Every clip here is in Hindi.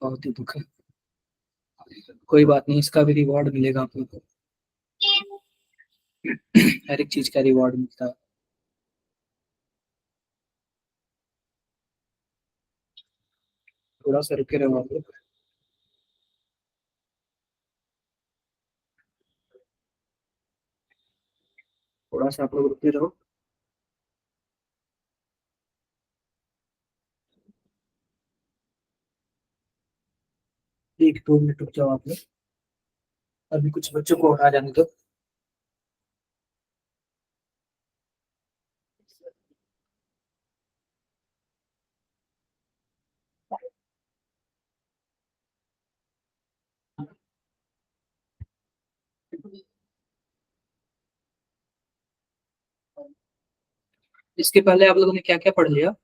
बहुत ही दुख है। कोई बात नहीं, इसका भी रिवॉर्ड मिलेगा आप लोग को। हर एक चीज का रिवॉर्ड मिलता है। थोड़ा सा रुके रहो आप लोग। थोड़ा सा आप लोग रुके रहो। एक दो मिनट रुक जाओ आप लोग। अभी कुछ बच्चों को आ जाने दो। इसके पहले आप लोगों ने क्या क्या पढ़ लिया?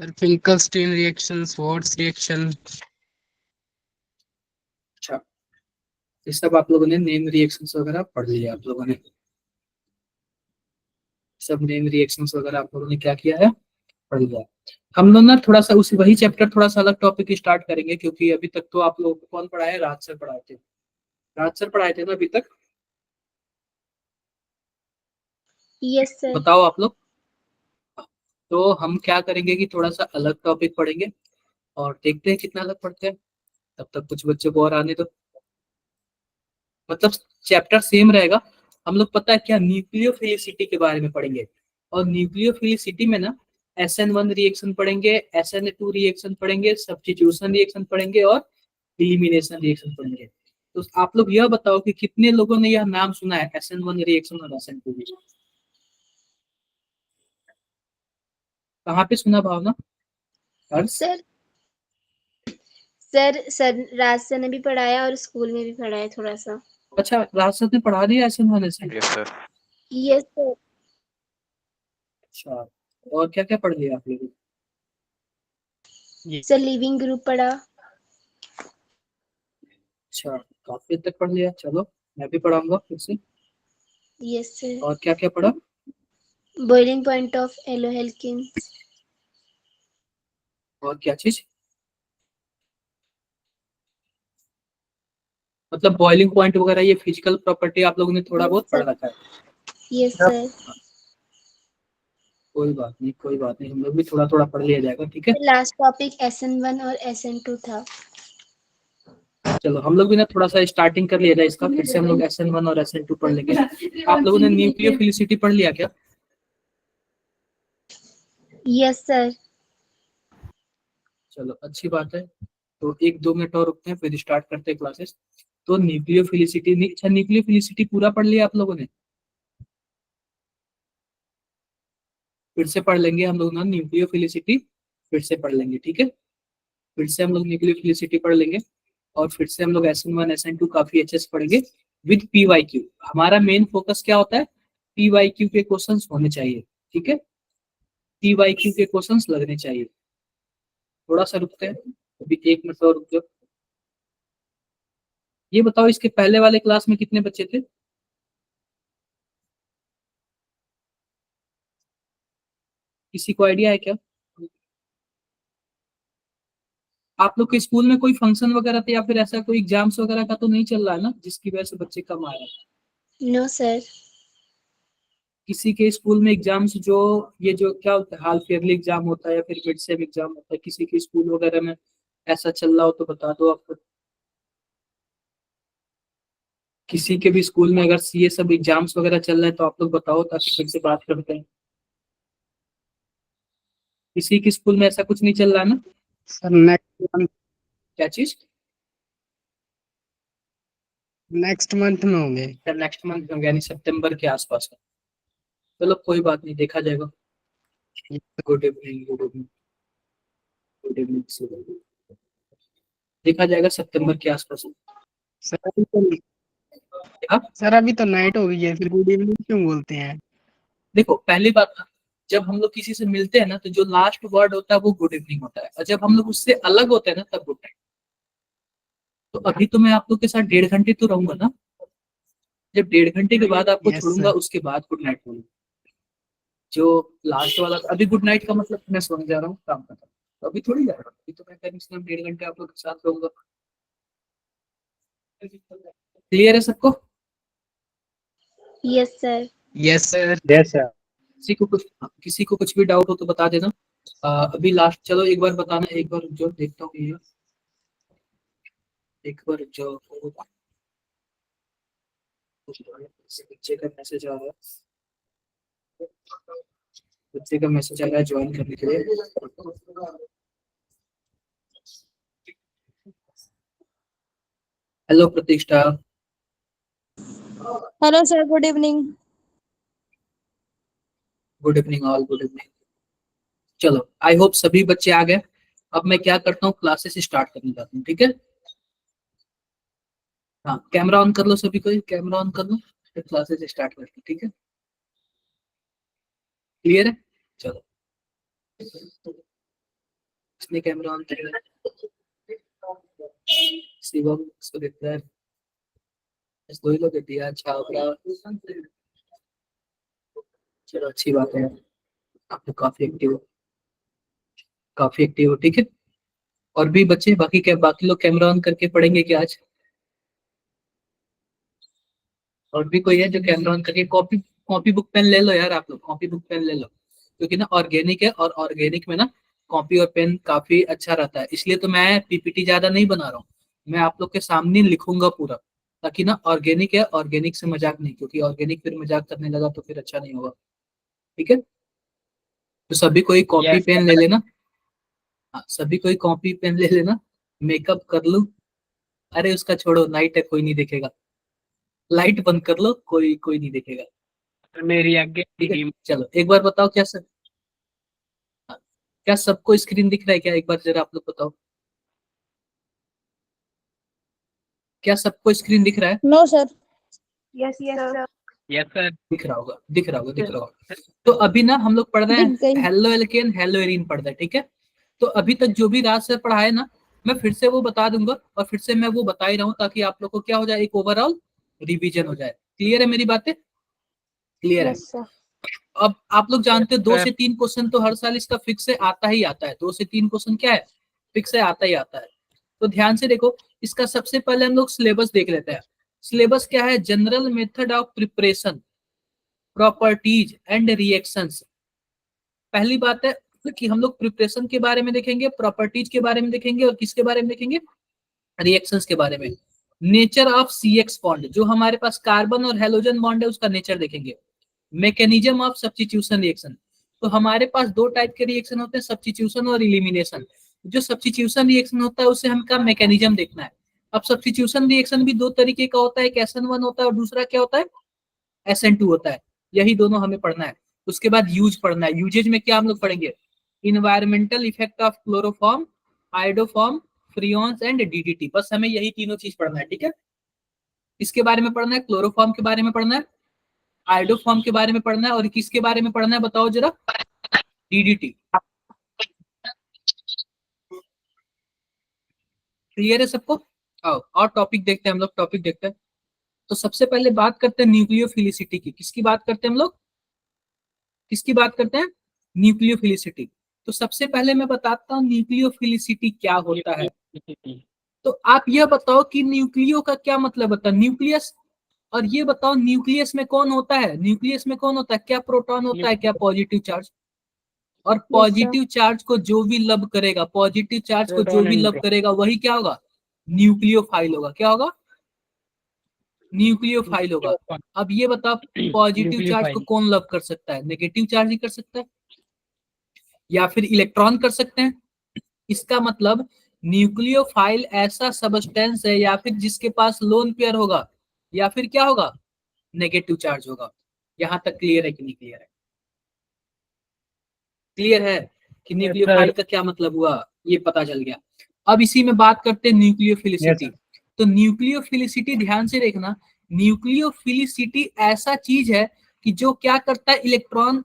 Sir Finkelstein reaction, Swarts reaction. अच्छा, ये सब आप लोगों ने नेम रिएक्शंस वगैरह पढ़ लिया आप लोगों ने। सब नेम रिएक्शंस वगैरह आप लोगों ने क्या किया है, पढ़ लिया। हम लोग ना थोड़ा सा उसी वही चैप्टर थोड़ा सा अलग टॉपिक स्टार्ट करेंगे, क्योंकि अभी तक तो आप लोगों को कौन पढ़ाया है? राज सर पढ़ाए थे। राज सर पढ़ाए थे ना अभी तक? Yes sir. बताओ आप लोग। तो हम क्या करेंगे कि थोड़ा सा अलग टॉपिक पढ़ेंगे और देखते हैं कितना अलग पढ़ते हैं। तब तक कुछ बच्चों को और आने दो। मतलब चैप्टर सेम रहेगा। हम लोग पता है क्या, न्यूक्लियोफिलिसिटी के बारे में पढ़ेंगे। और न्यूक्लियोफिलिसिटी में ना SN1 रिएक्शन पढ़ेंगे, SN2 रिएक्शन पढ़ेंगे, सब्स्टिट्यूशन रिएक्शन पढ़ेंगे और एलिमिनेशन रिएक्शन पढ़ेंगे। तो आप लोग यह बताओ कि कितने लोगों ने यह नाम सुना है, SN1 रिएक्शन और SN2 रिएक्शन? कहाँ पे सुना भावना? हर्ष? सर सर राज सर ने भी पढ़ाया और स्कूल में भी पढ़ाया थोड़ा सा। अच्छा, राज सर ने पढ़ा दिया SN1 SN2? Yes sir. Yes sir. अच्छा, और क्या क्या पढ़ लिया आप लोगों ने? सर लिविंग ग्रुप पढ़ा। अच्छा, काफी हद तक पढ़ लिया। चलो मैं भी पढ़ाऊंगा फिर से। Yes sir. और क्या क्या पढ़ा? Boiling point of haloalkanes. और क्या चीज? मतलब बॉइलिंग पॉइंट वगैरह ये फिजिकल प्रॉपर्टी आप लोगों ने थोड़ा बहुत पढ़ रखा है। Yes sir. कोई बात नहीं, कोई बात नहीं, हम लोग भी थोड़ा थोड़ा पढ़ लिया जाएगा, ठीक है। लास्ट टॉपिक SN1 और SN2 था। चलो हम लोग भी ना थोड़ा सा स्टार्टिंग कर लिया जाए इसका, फिर से हम लोग SN1 और SN2 पढ़ लेंगे। आप लोगों ने न्यूक्लियोफिलिसिटी पढ़ लिया क्या? Yes sir. चलो अच्छी बात है। तो एक दो मिनट और रुकते हैं फिर स्टार्ट करते हैं क्लासेस। तो न्यूक्लियोफिलिसिटी, अच्छा न्यूक्लियोफिलिसिटी पूरा पढ़ लिया आप लोगों ने? फिर से पढ़ लेंगे हम लोग ना न्यूक्लियोफिलिसिटी। फिर से पढ़ लेंगे, ठीक है। फिर से हम लोग न्यूक्लियोफिलिसिटी पढ़ लेंगे। और फिर से हम लोग SN1 SN2 काफी अच्छे से पढ़ेंगे विद PYQ। हमारा मेन फोकस क्या होता है? PYQ के क्वेश्चंस होने चाहिए, ठीक है। PYQ के क्वेश्चंस लगने चाहिए। थोड़ा सा रुकते हैं, अभी एक मिनट और रुक जाओ। ये बताओ इसके पहले वाले क्लास में कितने बच्चे थे? किसी को आइडिया है क्या? आप लोग के स्कूल में कोई फंक्शन वगैरह थे या फिर ऐसा कोई एग्जाम्स वगैरह का तो नहीं चल रहा है ना, जिसकी वजह से बच्चे कम आ रहे हैं? No sir. किसी के स्कूल में एग्जाम्स, जो ये जो क्या होता है, हाल ईयरली एग्जाम होता है या फिर मिड सेम एग्जाम होता है, किसी के स्कूल वगैरह में ऐसा चल रहा हो तो बता दो आपको। किसी के भी स्कूल में अगर ये सब एग्जाम्स वगैरह चल रहे हैं तो आप लोग बताओ, ताकि फिर से बात करते हैं। किसी के स्कूल में ऐसा कुछ नहीं चल रहा है ना? सर नेक्स्ट क्या चीज? मंथ में होंगे। नेक्स्ट मंथ में, यानी सितंबर के आसपास का। चलो कोई बात नहीं, देखा जाएगा। Good evening, good evening, good evening. देखा जाएगा सितंबर के आसपास। सर अभी तो हाँ? सर अभी तो नाइट हो गई है, फिर गुड इवनिंग क्यों बोलते हैं? देखो पहली बात, जब हम लोग किसी से मिलते हैं ना तो जो लास्ट वर्ड होता है वो गुड इवनिंग होता है, और जब हम लोग उससे अलग होते हैं ना तब गुड नाइट। तो अभी तो मैं आप लोग के साथ 1.5 घंटे तो रहूंगा ना, जब 1.5 घंटे के बाद आपको यस छोड़ूंगा सर। उसके बाद गुड नाइट बोलूंगा। जो लास्ट वाला अभी गुड नाइट का मतलब मैं सोने जा रहा हूँ, काम कर रहा हूँ, तो अभी थोड़ी जा रहा हूँ, अभी तो मैं करीब से 1.5 घंटे आप लोग के साथ रहूंगा। क्लियर है सबको? Yes sir. Yes sir. Yes sir. किसी को कुछ भी डाउट हो तो बता देना। अभी लास्ट, चलो एक बार बताना, एक बार जो देखता हूँ ये, एक बार जो बच्चे का मैसेज आ रहा है, बच्चे का मैसेज आ रहा है ज्वाइन करने के लिए। हेलो प्रतिष्ठा। Hello sir, good evening. Good evening all, good evening. चलो आई होप सभी बच्चे आ गए। अब मैं क्या करता हूँ, क्लासेस स्टार्ट करने जाता हूँ, ठीक है? हाँ, कैमरा ऑन कर लो सभी, कोई कैमरा ऑन कर लो, फिर क्लासेस स्टार्ट करते हैं, ठीक है? क्लियर है? चलो, इसने कैमरा ऑन किया, शिवम इसको देखता है, इसको ही लोग दिया छावड़ा। चलो अच्छी बात है, आप लोग काफी एक्टिव हो, काफी एक्टिव हो, ठीक है? और भी बच्चे बाकी बाकी लोग कैमरा ऑन करके पढ़ेंगे क्या आज? और भी कोई है जो कैमरा ऑन करके, कॉपी कॉपी बुक पेन ले लो यार, आप लोग कॉपी बुक पेन ले लो, क्योंकि ना ऑर्गेनिक है, और ऑर्गेनिक में ना कॉपी और पेन काफी अच्छा रहता है, इसलिए तो मैं पीपीटी ज्यादा नहीं बना रहा हूँ, मैं आप लोग के सामने लिखूंगा पूरा, ताकि ना ऑर्गेनिक है, ऑर्गेनिक से मजाक नहीं, क्योंकि ऑर्गेनिक फिर मजाक करने लगा तो फिर अच्छा नहीं होगा, ठीक है? तो सभी कोई कॉपी यस पेन ले लेना। हाँ, सभी कोई कॉपी पेन ले लेना। मेकअप कर लूं, अरे उसका छोड़ो, नाइट है कोई नहीं देखेगा, लाइट बंद कर लो, कोई कोई नहीं देखेगा, सर, मेरी आगे ठीक है? टीम। चलो एक बार बताओ, क्या सब, क्या सबको स्क्रीन दिख रहा है क्या? एक बार जरा आप लोग बताओ, क्या सबको स्क्रीन दिख रहा है? No sir. Yes sir. Yes sir. दिख रहा होगा, दिख रहा होगा, दिख रहा होगा। तो अभी ना हम लोग पढ़ रहे दिख हैं गई। हेलो एल्केन हेलो एरीन पढ़ रहे हैं, ठीक है? तो अभी तक जो भी रात से पढ़ा है ना, मैं फिर से वो बता दूंगा, और फिर से मैं वो बता ही रहा हूँ, ताकि आप लोग को क्या हो जाए, एक ओवरऑल रिवीजन हो जाए। क्लियर है मेरी बातें? क्लियर है? Yes sir. अब आप लोग जानते यस हो 2 से 3 सर। क्वेश्चन तो हर साल इसका फिक्स से आता ही आता है, 2 से 3 क्वेश्चन क्या है, फिक्स से आता ही आता है। तो ध्यान से देखो, इसका सबसे पहले हम लोग सिलेबस देख लेते हैं। सिलेबस क्या है? General method of preparation, properties and reactions. पहली बात है कि हम लोग प्रिपरेशन के बारे में देखेंगे, प्रॉपर्टीज के बारे में देखेंगे, और किसके बारे में देखेंगे? रिएक्शंस के बारे में। Nature of C X bond, जो हमारे पास कार्बन और हेलोजन बॉन्ड है उसका नेचर देखेंगे। मैकेनिज्म ऑफ सब्स्टिट्यूशन रिएक्शन, तो हमारे पास 2 टाइप के रिएक्शन होते हैं, सब्स्टिट्यूशन और इलिमिनेशन। जो सब्स्टिट्यूशन रिएक्शन होता है उसे हमका मैकेनिज्म देखना है। अब सब्स्टिट्यूशन रिएक्शन भी 2 तरीके का होता है, एक SN1 होता है और दूसरा क्या होता है, SN2 होता है। यही दोनों हमें पढ़ना है। उसके बाद यूज पढ़ना है। यूजेज में क्या हम लोग पढ़ेंगे? Environmental effect of chloroform, iodoform, freons and DDT। बस हमें यही तीनों चीज पढ़ना है, ठीक है? इसके बारे में पढ़ना है, क्लोरोफॉर्म के बारे में पढ़ना है, आइडोफॉर्म के बारे में पढ़ना है, और किसके बारे में पढ़ना है बताओ जरा? DDT। क्लियर है सबको? आओ और टॉपिक देखते हैं हम लोग, टॉपिक देखते हैं। तो सबसे पहले बात करते हैं न्यूक्लियोफिलिसिटी की। किसकी बात करते हैं हम लोग? किसकी बात करते हैं? न्यूक्लियोफिलिसिटी। तो सबसे पहले मैं बताता हूँ न्यूक्लियोफिलिसिटी क्या होता है। तो आप यह बताओ कि न्यूक्लियो का क्या मतलब होता है, न्यूक्लियस। और ये बताओ न्यूक्लियस में कौन होता है, न्यूक्लियस में कौन होता है, क्या प्रोटॉन होता है, क्या पॉजिटिव चार्ज। और यस सर। पॉजिटिव चार्ज को जो भी लव करेगा, पॉजिटिव चार्ज को जो प्रोटॉन भी एंड लव करेगा वही क्या होगा? न्यूक्लियोफाइल होगा। क्या होगा? न्यूक्लियोफाइल होगा। अब ये बता, पॉजिटिव चार्ज को न्यूक्लियोफाइल। कौन लव कर सकता है? नेगेटिव चार्ज ही कर सकता है, या फिर इलेक्ट्रॉन कर सकते हैं। इसका मतलब न्यूक्लियोफाइल ऐसा सबस्टेंस है, या फिर जिसके पास लोन पेयर होगा, या फिर क्या होगा, नेगेटिव चार्ज होगा। यहां तक क्लियर है कि नहीं क्लियर है? क्लियर है कि यस न्यूक्लियोफाइल सर। का क्या मतलब हुआ, ये पता चल गया। अब इसी में बात करते हैं यस न्यूक्लियोफिलिसिटी। सर। तो न्यूक्लियोफिलिसिटी ध्यान से देखना, न्यूक्लियोफिलिसिटी ऐसा चीज है कि जो क्या करता है, इलेक्ट्रॉन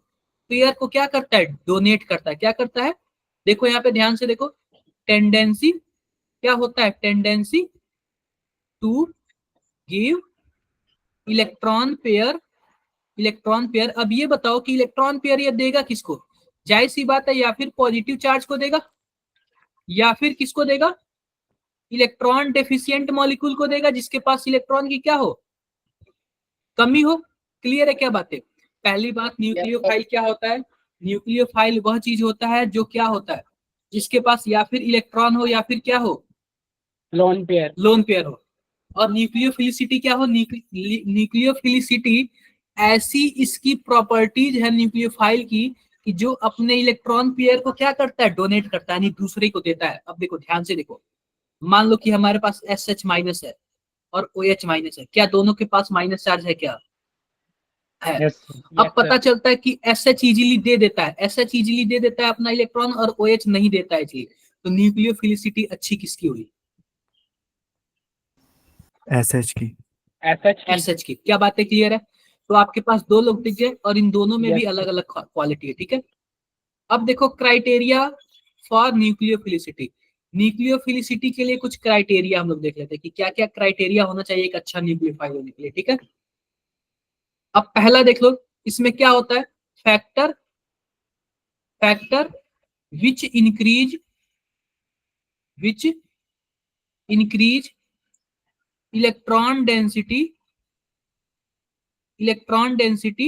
पेयर को क्या करता है, डोनेट करता है। क्या करता है, देखो यहाँ पे ध्यान से देखो, टेंडेंसी क्या होता है, tendency to give electron pair, electron pair. अब ये बताओ कि इलेक्ट्रॉन पेयर ये देगा किसको, जाहिर सी बात है या फिर पॉजिटिव चार्ज को देगा या फिर किसको देगा, इलेक्ट्रॉन डेफिशिएंट मॉलिक्यूल को देगा, जिसके पास इलेक्ट्रॉन की क्या हो, कमी हो। क्लियर है क्या बातें। पहली बात, न्यूक्लियोफाइल क्या होता है, न्यूक्लियोफाइल वह चीज होता है जो क्या होता है, जिसके पास या फिर इलेक्ट्रॉन हो या फिर क्या हो, लोन पेयर। लोन पेयर हो। और न्यूक्लियोफिलिसिटी क्या हो, न्यूक्लियोफिलिसिटी ऐसी इसकी प्रॉपर्टीज है न्यूक्लियोफाइल की कि जो अपने इलेक्ट्रॉन पेयर को क्या करता है, डोनेट करता है, यानी दूसरे को देता है। अब देखो ध्यान से देखो, मान लो कि हमारे पास SH माइनस है और OH माइनस है, क्या दोनों के पास माइनस चार्ज है, क्या है। यस अब पता चलता है कि SH इजीली दे देता है, SH इजीली दे देता है अपना इलेक्ट्रॉन और OH नहीं देता है इजीली, तो न्यूक्लियोफिलिसिटी अच्छी किसकी हुई, SH की। SH की। क्या बातें क्लियर है। तो आपके पास दो लोग दिख गए और इन दोनों में भी अलग अलग क्वालिटी है, ठीक है। अब देखो क्राइटेरिया फॉर न्यूक्लियोफिलिसिटी, न्यूक्लियोफिलिसिटी के लिए कुछ क्राइटेरिया हम लोग देख लेते हैं कि क्या क्या क्राइटेरिया होना चाहिए एक अच्छा न्यूक्लियोफाइल होने के लिए, ठीक है। अब पहला देख लो, इसमें क्या होता है, factor, factor which increase electron density, electron density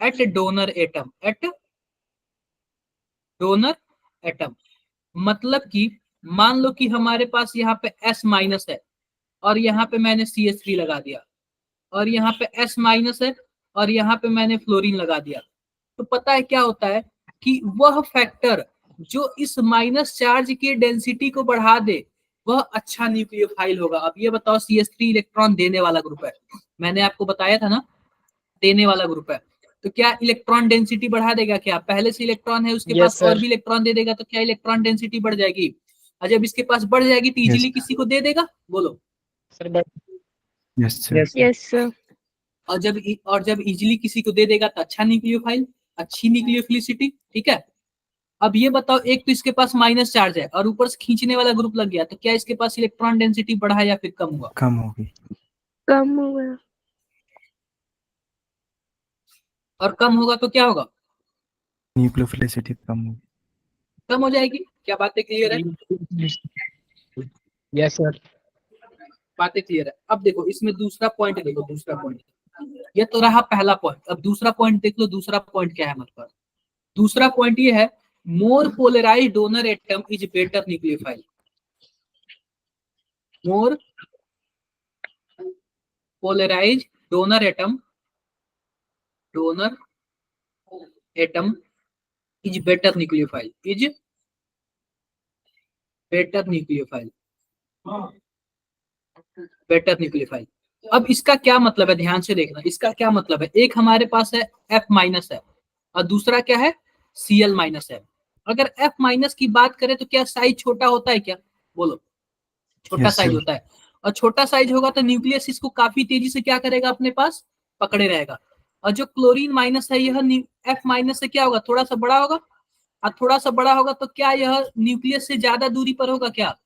at donor atom, at donor atom. मतलब कि मान लो कि हमारे पास यहाँ पे S माइनस है और यहाँ पे मैंने CH3 लगा दिया, और यहाँ पे S माइनस है और यहाँ पे मैंने फ्लोरीन लगा दिया, तो पता है क्या होता है कि वह फैक्टर जो इस माइनस चार्ज के डेंसिटी को बढ़ा दे वह अच्छा न्यूक्लियोफाइल होगा। अब ये बताओ, CH3 इलेक्ट्रॉन देने वाला ग्रुप है, मैंने आपको बताया था ना, देने वाला ग्रुप है, तो क्या इलेक्ट्रॉन डेंसिटी बढ़ा देगा, क्या पहले से इलेक्ट्रॉन है उसके पास और भी इलेक्ट्रॉन दे देगा, तो क्या इलेक्ट्रॉन डेंसिटी बढ़ जाएगी। और जब इसके पास बढ़ जाएगी तो इजीली किसी को दे देगा, बोलो। Yes sir. Yes sir. और जब इजीली किसी को दे देगा तो अच्छा न्यूक्लियोफाइल, अच्छी न्यूक्लियोफिलिसिटी, ठीक है। अब ये बताओ, एक तो इसके पास माइनस चार्ज है और ऊपर से खींचने वाला ग्रुप लग गया, तो क्या इसके पास इलेक्ट्रॉन डेंसिटी बढ़ा या फिर कम हुआ, कम होगी। कम हो गया। और कम होगा तो क्या होगा, न्यूक्लियोफिलिसिटी कम होगी। कम हो जाएगी। क्या बातें क्लियर है, यस सर। बातें क्लियर है। अब देखो इसमें दूसरा पॉइंट देखो, दूसरा पॉइंट, ये तो रहा पहला पॉइंट। अब दूसरा पॉइंट देख लो, दूसरा पॉइंट क्या है हमारे पास। दूसरा पॉइंट ये है, more polarise donor atom is better nucleophile, more polarise donor atom, donor atom is better nucleophile, is better nucleophile, better nucleophile. अब इसका क्या मतलब है, ध्यान से देखना, इसका क्या मतलब है। एक हमारे पास है F माइनस है और दूसरा क्या है, Cl माइनस है। अगर F माइनस की बात करें तो क्या साइज छोटा होता है क्या, बोलो, छोटा Yes, साइज sir. होता है। और छोटा साइज होगा तो न्यूक्लियस इसको काफी तेजी से क्या करेगा, अपने पास पकड़े रहेगा। और जो क्लोरीन माइनस है यह F माइनस से क्या होगा, थोड़ा सा बड़ा होगा, और थोड़ा सा बड़ा होगा तो क्या यह न्यूक्लियस से ज्यादा दूरी पर होगा, क्या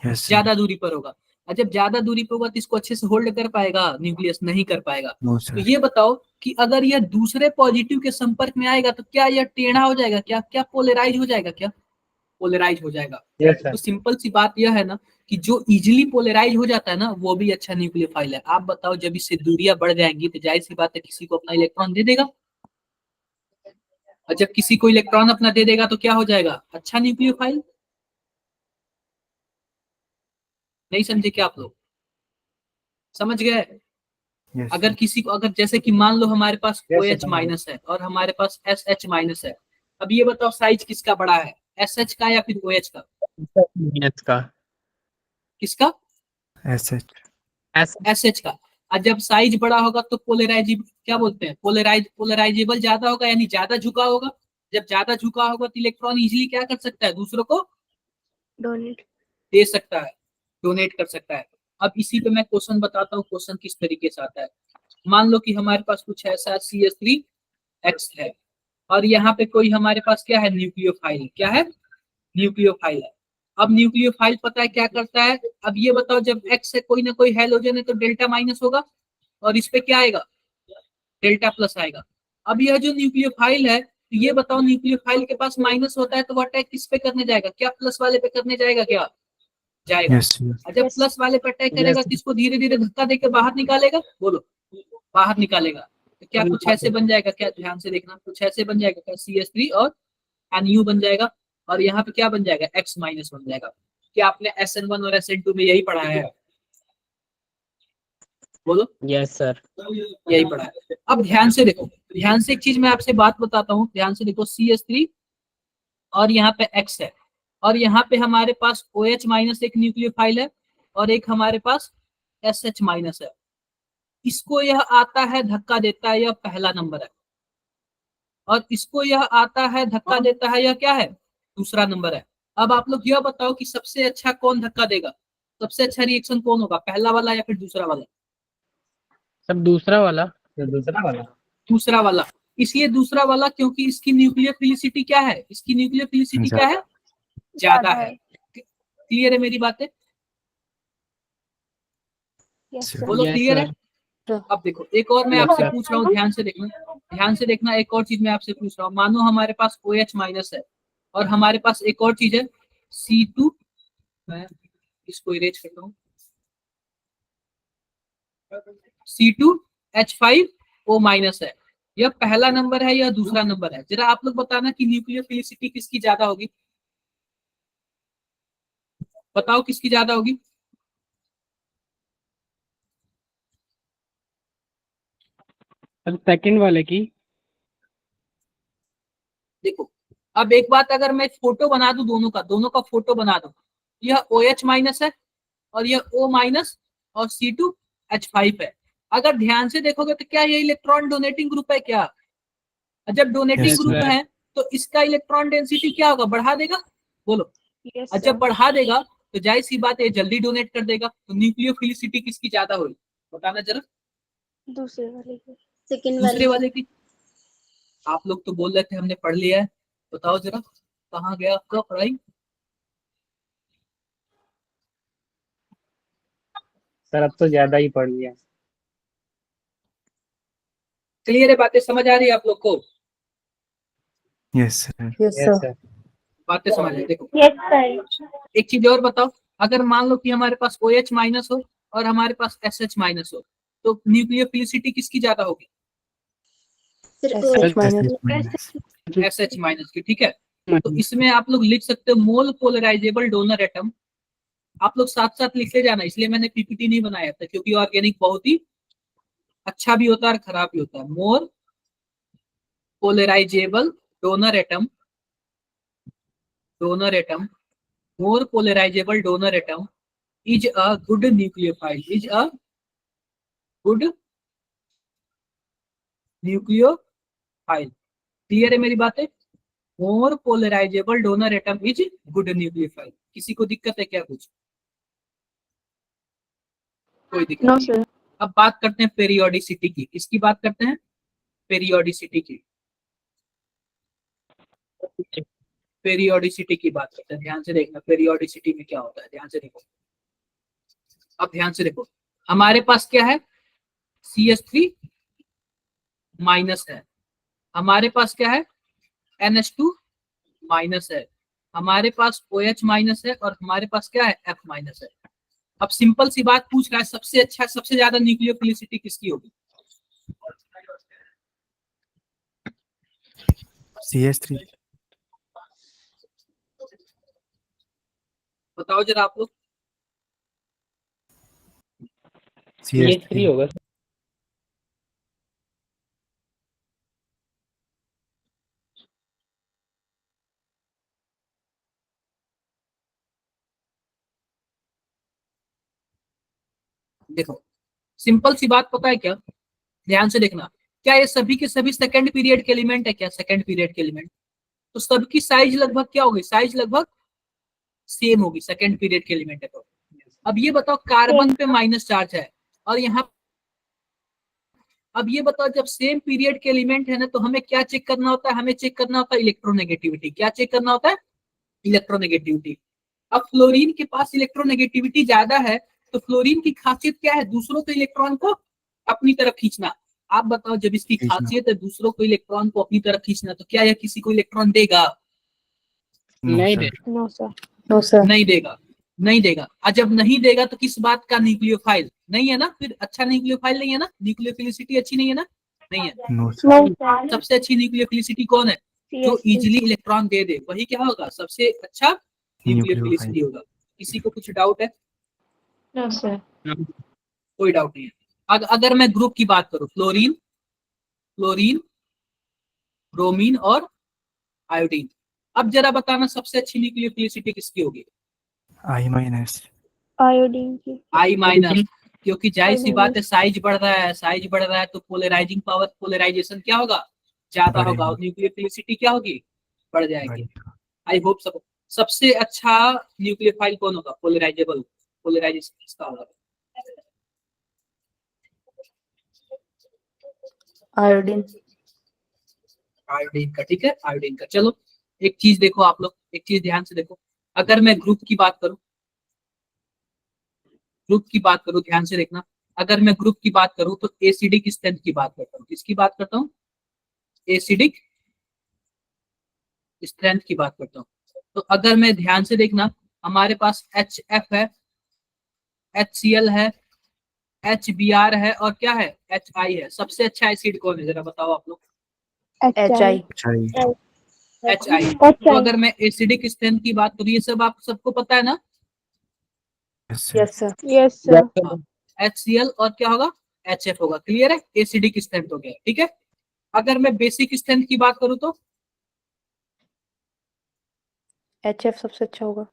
Yes, sir. ज्यादा दूरी पर होगा। और जब ज्यादा दूरी पर होगा तो इसको अच्छे से होल्ड कर पाएगा, न्यूक्लियस नहीं कर पाएगा। No, तो sir. ये बताओ कि अगर यह दूसरे पॉजिटिव के संपर्क में आएगा तो क्या यह टेढ़ा हो जाएगा, क्या क्या पोलराइज हो जाएगा, क्या पोलराइज हो जाएगा। तो सिंपल सी बात यह है ना कि जो इजिली पोलराइज हो जाता है ना वो भी अच्छा न्यूक्लियोफाइल है। आप बताओ, जब इससे दूरियां बढ़ जाएंगी तो जाहिर सी बात है किसी को अपना इलेक्ट्रॉन दे देगा, और जब किसी को इलेक्ट्रॉन अपना दे देगा तो क्या हो जाएगा, अच्छा न्यूक्लियोफाइल। नहीं समझे क्या आप लोग, समझ गए। Yes, अगर sir. किसी को, अगर जैसे कि मान लो हमारे पास Yes, OH sir. माइनस है और हमारे पास SH माइनस है, अब ये बताओ साइज किसका बड़ा है, SH का या फिर OH का, यस का किसका, SH. SH का। और जब साइज बड़ा होगा तो पोलराइज, क्या बोलते हैं, पोलराइजेबल ज्यादा होगा, यानी ज्यादा झुका होगा। जब ज्यादा झुका होगा तो इलेक्ट्रॉन इजिली क्या कर सकता है, दूसरों को डोनेट। दे सकता है, डोनेट कर सकता है। अब इसी पे मैं क्वेश्चन बताता हूँ, क्वेश्चन किस तरीके से आता है। मान लो कि हमारे पास कुछ ऐसा CH3X है और यहाँ पे कोई हमारे पास क्या है, न्यूक्लियोफाइल। क्या है, न्यूक्लियोफाइल है। अब न्यूक्लियोफाइल पता है क्या करता है। अब ये बताओ, जब एक्स है कोई ना कोई हैलोजन है तो डेल्टा माइनस होगा और इस पे क्या आएगा, डेल्टा प्लस आएगा। अब यह जो न्यूक्लियोफाइल है, तो ये बताओ न्यूक्लियोफाइल के पास माइनस होता है तो वो अटैक किस पे करने जाएगा, क्या प्लस वाले पे करने जाएगा, क्या जाएगा। Yes, sir. और जब प्लस वाले पे अटैक करेगा किसको धीरे धीरे धक्का देके बाहर निकालेगा, बोलो, बाहर निकालेगा। तो क्या कुछ ऐसे बन जाएगा, क्या ध्यान से देखना, कुछ ऐसे बन जाएगा क्या, CH3 और NU बन जाएगा। और यहाँ पे क्या बन जाएगा, X माइनस बन जाएगा। क्या आपने SN1 और SN2 में यही पढ़ा है, बोलो। Yes sir. यही पढ़ा है। अब ध्यान से देखो, ध्यान से एक चीज मैं आपसे बात बताता हूँ, ध्यान से देखो। CH3 और यहाँ पे X है और यहाँ पे हमारे पास OH माइनस एक न्यूक्लियोफाइल है और एक हमारे पास SH माइनस है। इसको यह आता है धक्का देता है, यह पहला नंबर है। और इसको यह आता है धक्का देता है, यह क्या है, दूसरा नंबर है। अब आप लोग यह बताओ कि सबसे अच्छा कौन धक्का देगा, सबसे अच्छा रिएक्शन कौन होगा, पहला वाला या फिर दूसरा वाला। सब दूसरा वाला। दूसरा वाला। दूसरा वाला। इसलिए दूसरा वाला क्योंकि इसकी न्यूक्लियोफिलिसिटी क्या है, इसकी न्यूक्लियोफिलिसिटी क्या है, ज्यादा है। क्लियर है मेरी बातें, यस Sir. बोलो Yes, क्लियर है। sir. अब देखो एक और मैं Yes, आपसे sir. पूछ रहा हूँ, ध्यान से देखना, ध्यान से देखना। एक और चीज मैं आपसे पूछ रहा हूँ, मानो हमारे पास OH माइनस है और हमारे पास एक और चीज है C2, मैं इसको इरेज करता हूँ, C2H5O माइनस है। यह पहला नंबर है, यह दूसरा नंबर है। जरा आप लोग बताना कि न्यूक्लियोफिलिसिटी किसकी ज्यादा होगी, बताओ किसकी ज्यादा होगी। अब सेकंड वाले की। देखो अब एक बात, अगर मैं फोटो बना दूं दोनों का फोटो बना दूं, यह OH माइनस है और यह O माइनस और C2H5 है। अगर ध्यान से देखोगे तो क्या ये इलेक्ट्रॉन डोनेटिंग ग्रुप है क्या, जब डोनेटिंग Yes, ग्रुप sir. है तो इसका इलेक्ट्रॉन डेंसिटी क्या होगा, बढ़ा देगा, बोलो। यस और जब बढ़ा देगा तो जाहिर सी बात है जल्दी डोनेट कर देगा। तो न्यूक्लियोफिलिसिटी किसकी ज्यादा होगी, बताना जरा। दूसरे वाले की, सेकंड दूसरे वाले वाले की। आप लोग तो बोल रहे थे हमने पढ़ लिया है, बताओ जरा कहाँ गया आपका पढ़ाई। सर अब तो ज्यादा ही पड़ गया। क्लियर है, बातें समझ आ रही है आप लोग को, yes, sir. Yes sir. बातें समझ आ रही है। देखो यस सर। एक चीज और बताओ, अगर मान लो कि हमारे पास OH माइनस हो और हमारे पास SH माइनस हो तो न्यूक्लियोफिलिसिटी किसकी ज्यादा होगी, फिर SH SH minus. SH minus की। ठीक है, तो इसमें आप लोग लिख सकते हो मोल पोलराइजेबल डोनर एटम। आप लोग साथ साथ लिखते जाना, इसलिए मैंने PPT नहीं बनाया था, क्योंकि ऑर्गेनिक बहुत ही अच्छा भी होता है और खराब भी होता है। More polarisable donor atom, donor atom, more polarisable donor atom is a good nucleophile, is a good nucleophile. Clear है मेरी बातें। More polarisable donor atom is good nucleophile. किसी को दिक्कत है क्या, कुछ कोई दिक्कत नो नहीं। सर। अब बात करते हैं पेरियोडिसिटी की, किसकी बात करते हैं, पेरियोडिसिटी की, पेरियोडिसिटी की बात करते हैं। ध्यान से देखना पेरियोडिसिटी में क्या होता है, ध्यान से देखो। अब ध्यान से देखो, हमारे पास क्या है, CH3 माइनस है, हमारे पास क्या है, NH2 माइनस है, हमारे पास OH माइनस है और हमारे पास क्या है, F माइनस है। अब सिंपल सी बात पूछ रहा है, सबसे अच्छा सबसे ज्यादा न्यूक्लियोफिलिसिटी किसकी होगी, CH3. बताओ जरा आप लोग। ये 3 CH3. होगा। देखो सिंपल सी बात पता है क्या, ध्यान से देखना, क्या ये सभी के सभी सेकंड पीरियड के एलिमेंट है क्या, सेकंड पीरियड के एलिमेंट। तो सबकी साइज लगभग क्या होगी, साइज लगभग सेम होगी, सेकंड पीरियड के एलिमेंट है तो। अब ये बताओ कार्बन पे माइनस चार्ज है और यहाँ अब ये बताओ, जब सेम पीरियड के एलिमेंट है ना, तो हमें क्या चेक करना होता है? हमें चेक करना होता है इलेक्ट्रोनेगेटिविटी। क्या चेक करना होता है? इलेक्ट्रोनेगेटिविटी। अब फ्लोरीन के पास इलेक्ट्रोनेगेटिविटी ज्यादा है, तो फ्लोरीन की खासियत क्या है? दूसरों के इलेक्ट्रॉन को अपनी तरफ खींचना। आप बताओ, जब इसकी खींचना। खासियत है दूसरों को इलेक्ट्रॉन को अपनी तरफ खींचना, तो क्या यह किसी को इलेक्ट्रॉन देगा? No, नहीं sir. दे नो सर। No sir. नहीं देगा, नहीं देगा। और जब नहीं देगा तो किस बात का? न्यूक्लियोफाइल नहीं है ना, फिर अच्छा न्यूक्लियोफाइल नहीं है ना, न्यूक्लियोफिलिसिटी अच्छी नहीं है ना, नहीं है। No, sir. No sir. सबसे अच्छी न्यूक्लियोफिलिसिटी कौन है? जो CH3। इजिली इलेक्ट्रॉन दे दे, वही क्या होगा? सबसे अच्छा Nucleophile. न्यूक्लियोफिलिसिटी होगा। किसी को कुछ डाउट है? No sir. कोई डाउट नहीं है। अगर मैं ग्रुप की बात करूं, फ्लोरीन, फ्लोरीन, ब्रोमीन और आयोडीन, अब जरा बताना सबसे अच्छी न्यूक्लियोफिलिसिटी किसकी होगी? I minus. आयोडीन की। आई माइनस, क्योंकि जाहिर सी I बात है, minus। साइज बढ़ रहा है, साइज बढ़ रहा है तो पोलराइजिंग पावर, पोलराइजेशन क्या होगा? ज्यादा होगा, और बढ़ेगा। न्यूक्लियोफिलिसिटी क्या होगी? बढ़ जाएगी। बढ़ेगा। आई होप सब। सबसे अच्छा न्यूक्लियोफाइल कौन होगा? पोलराइजेबल, पोलराइजेशन किसका होगा? आयोडीन। आयोडीन का, ठीक है, आयोडीन का। चलो एक चीज देखो आप लोग, एक चीज ध्यान से देखो। अगर मैं ग्रुप की बात करूं, ग्रुप की बात करूं, ध्यान से देखना। अगर मैं ग्रुप की बात करूं तो एसिडिक स्ट्रेंथ की बात करता हूं। किसकी बात करता हूं? एसिडिक स्ट्रेंथ की बात करता हूं। तो अगर मैं ध्यान से देखना, हमारे पास HF है, HCl है, HBr है, और क्या है? HI है। सबसे अच्छा एसिड कौन है, जरा बताओ आप लोग? HI। Chai. HI। तो अगर मैं एसिडिक स्ट्रेंथ की बात करूं, ये सब आप सबको पता है ना? Yes, sir. Yes sir. Yes sir. हाँ, HCl और क्या होगा? HF होगा। क्लियर है? एसिडिक स्ट्रेंथ हो गया, ठीक है। अगर मैं बेसिक स्ट्रेंथ की बात करूं तो HF सबसे अच्छा होगा।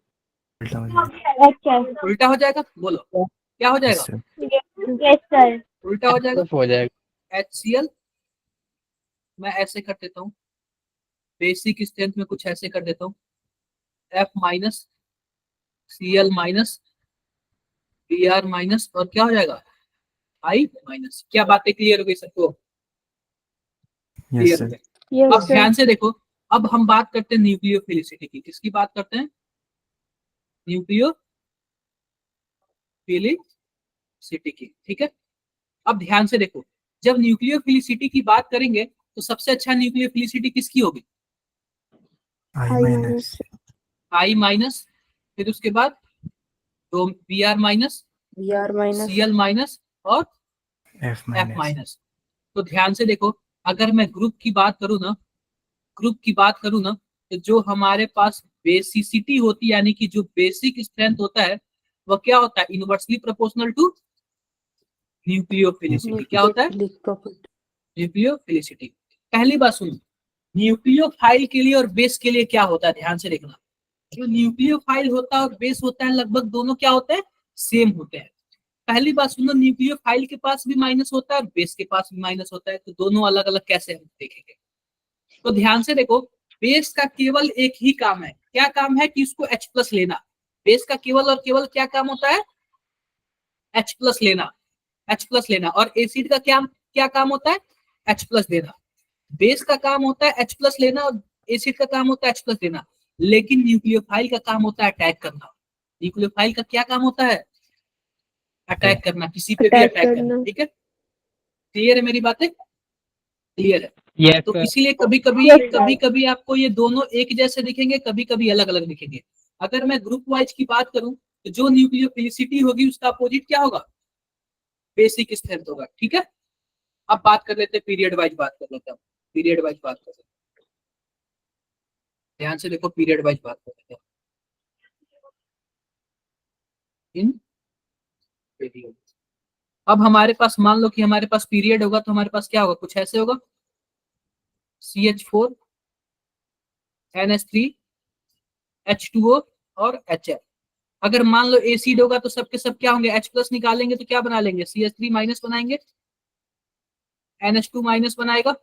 उल्टा हो जाएगा। HF। उल्टा हो जाएगा। बोलो क्या हो Yes, जाएगा? sir. Yes sir. उल्टा हो जाएगा। हो जाएगा। HCl मैं ऐसे कर देता हूँ, बेसिक स्ट्रेंथ में कुछ ऐसे कर देता हूँ, F minus, Cl minus, Br minus, और क्या हो जाएगा? I minus. क्या बातें क्लियर हो गई सबको? Yes, क्लियर हो sir. गई। यस अब सर। ध्यान से देखो, अब हम बात करते हैं न्यूक्लियोफिलिसिटी की। किसकी बात करते हैं? न्यूक्लियोफिलिसिटी की, ठीक है। अब ध्यान से देखो, जब न्यूक्लियोफिलिसिटी की बात करेंगे तो सबसे अच्छा न्यूक्लियोफिलिसिटी किसकी होगी? I I minus. I minus, फिर उसके बाद Br minus, BR minus. Cl minus, और F F minus. माइनस। तो ध्यान से देखो, अगर मैं ग्रुप की बात करूं ना, ग्रुप की बात करूं ना, तो जो हमारे पास बेसिसिटी होती है, यानी कि जो बेसिक स्ट्रेंथ होता है, वह क्या होता है? Inversely proportional to nucleophilicity. क्या होता है? न्यूक्लियोफिलिसिटी। पहली बात सुनो, न्यूक्लियोफाइल के लिए और बेस के लिए क्या होता है? ध्यान से देखना। जो न्यूक्लियोफाइल होता है और बेस होता है, लगभग दोनों क्या होते हैं? सेम होते हैं। पहली बात सुनो, न्यूक्लियोफाइल के पास भी माइनस होता है और बेस के पास भी माइनस होता है, तो दोनों अलग अलग कैसे हम देखेंगे? तो ध्यान से देखो, बेस का केवल एक ही काम है। क्या काम है? कि उसको H प्लस लेना। बेस का केवल और केवल क्या काम होता है? H प्लस लेना, H प्लस लेना। और एसिड का क्या क्या काम होता है? H प्लस देना। बेस का काम होता है H प्लस लेना, और एसिड का काम होता है H प्लस देना। लेकिन न्यूक्लियोफाइल का काम होता है अटैक करना। न्यूक्लियोफाइल का क्या काम होता है? अटैक करना, किसी पे भी अटैक करना, ठीक है। क्लियर है मेरी बातें? क्लियर है? यस तो सर। इसीलिए कभी कभी आपको ये दोनों एक जैसे दिखेंगे, कभी कभी अलग अलग दिखेंगे। अगर मैं ग्रुप वाइज की बात करूं, तो जो न्यूक्लियोफिलिसिटी होगी उसका अपोजिट क्या होगा? बेसिक स्ट्रेंथ होगा, ठीक है। अब बात कर लेते हैं, पीरियड वाइज बात कर लेते हैं। पीरियड वाइज बात कर लेते हैं, ध्यान से देखो, पीरियड वाइज बात कर लेते हैं। इन पीरियड, अब हमारे पास मान लो कि हमारे पास पीरियड होगा, तो हमारे पास क्या होगा? कुछ ऐसे होगा, CH4, NH3, H2O और HF। अगर मान लो एसिड होगा तो सबके सब क्या होंगे? H प्लस निकालेंगे तो क्या बना लेंगे? CH3 माइनस बनाएंगे, NH2 माइनस बनाएगा,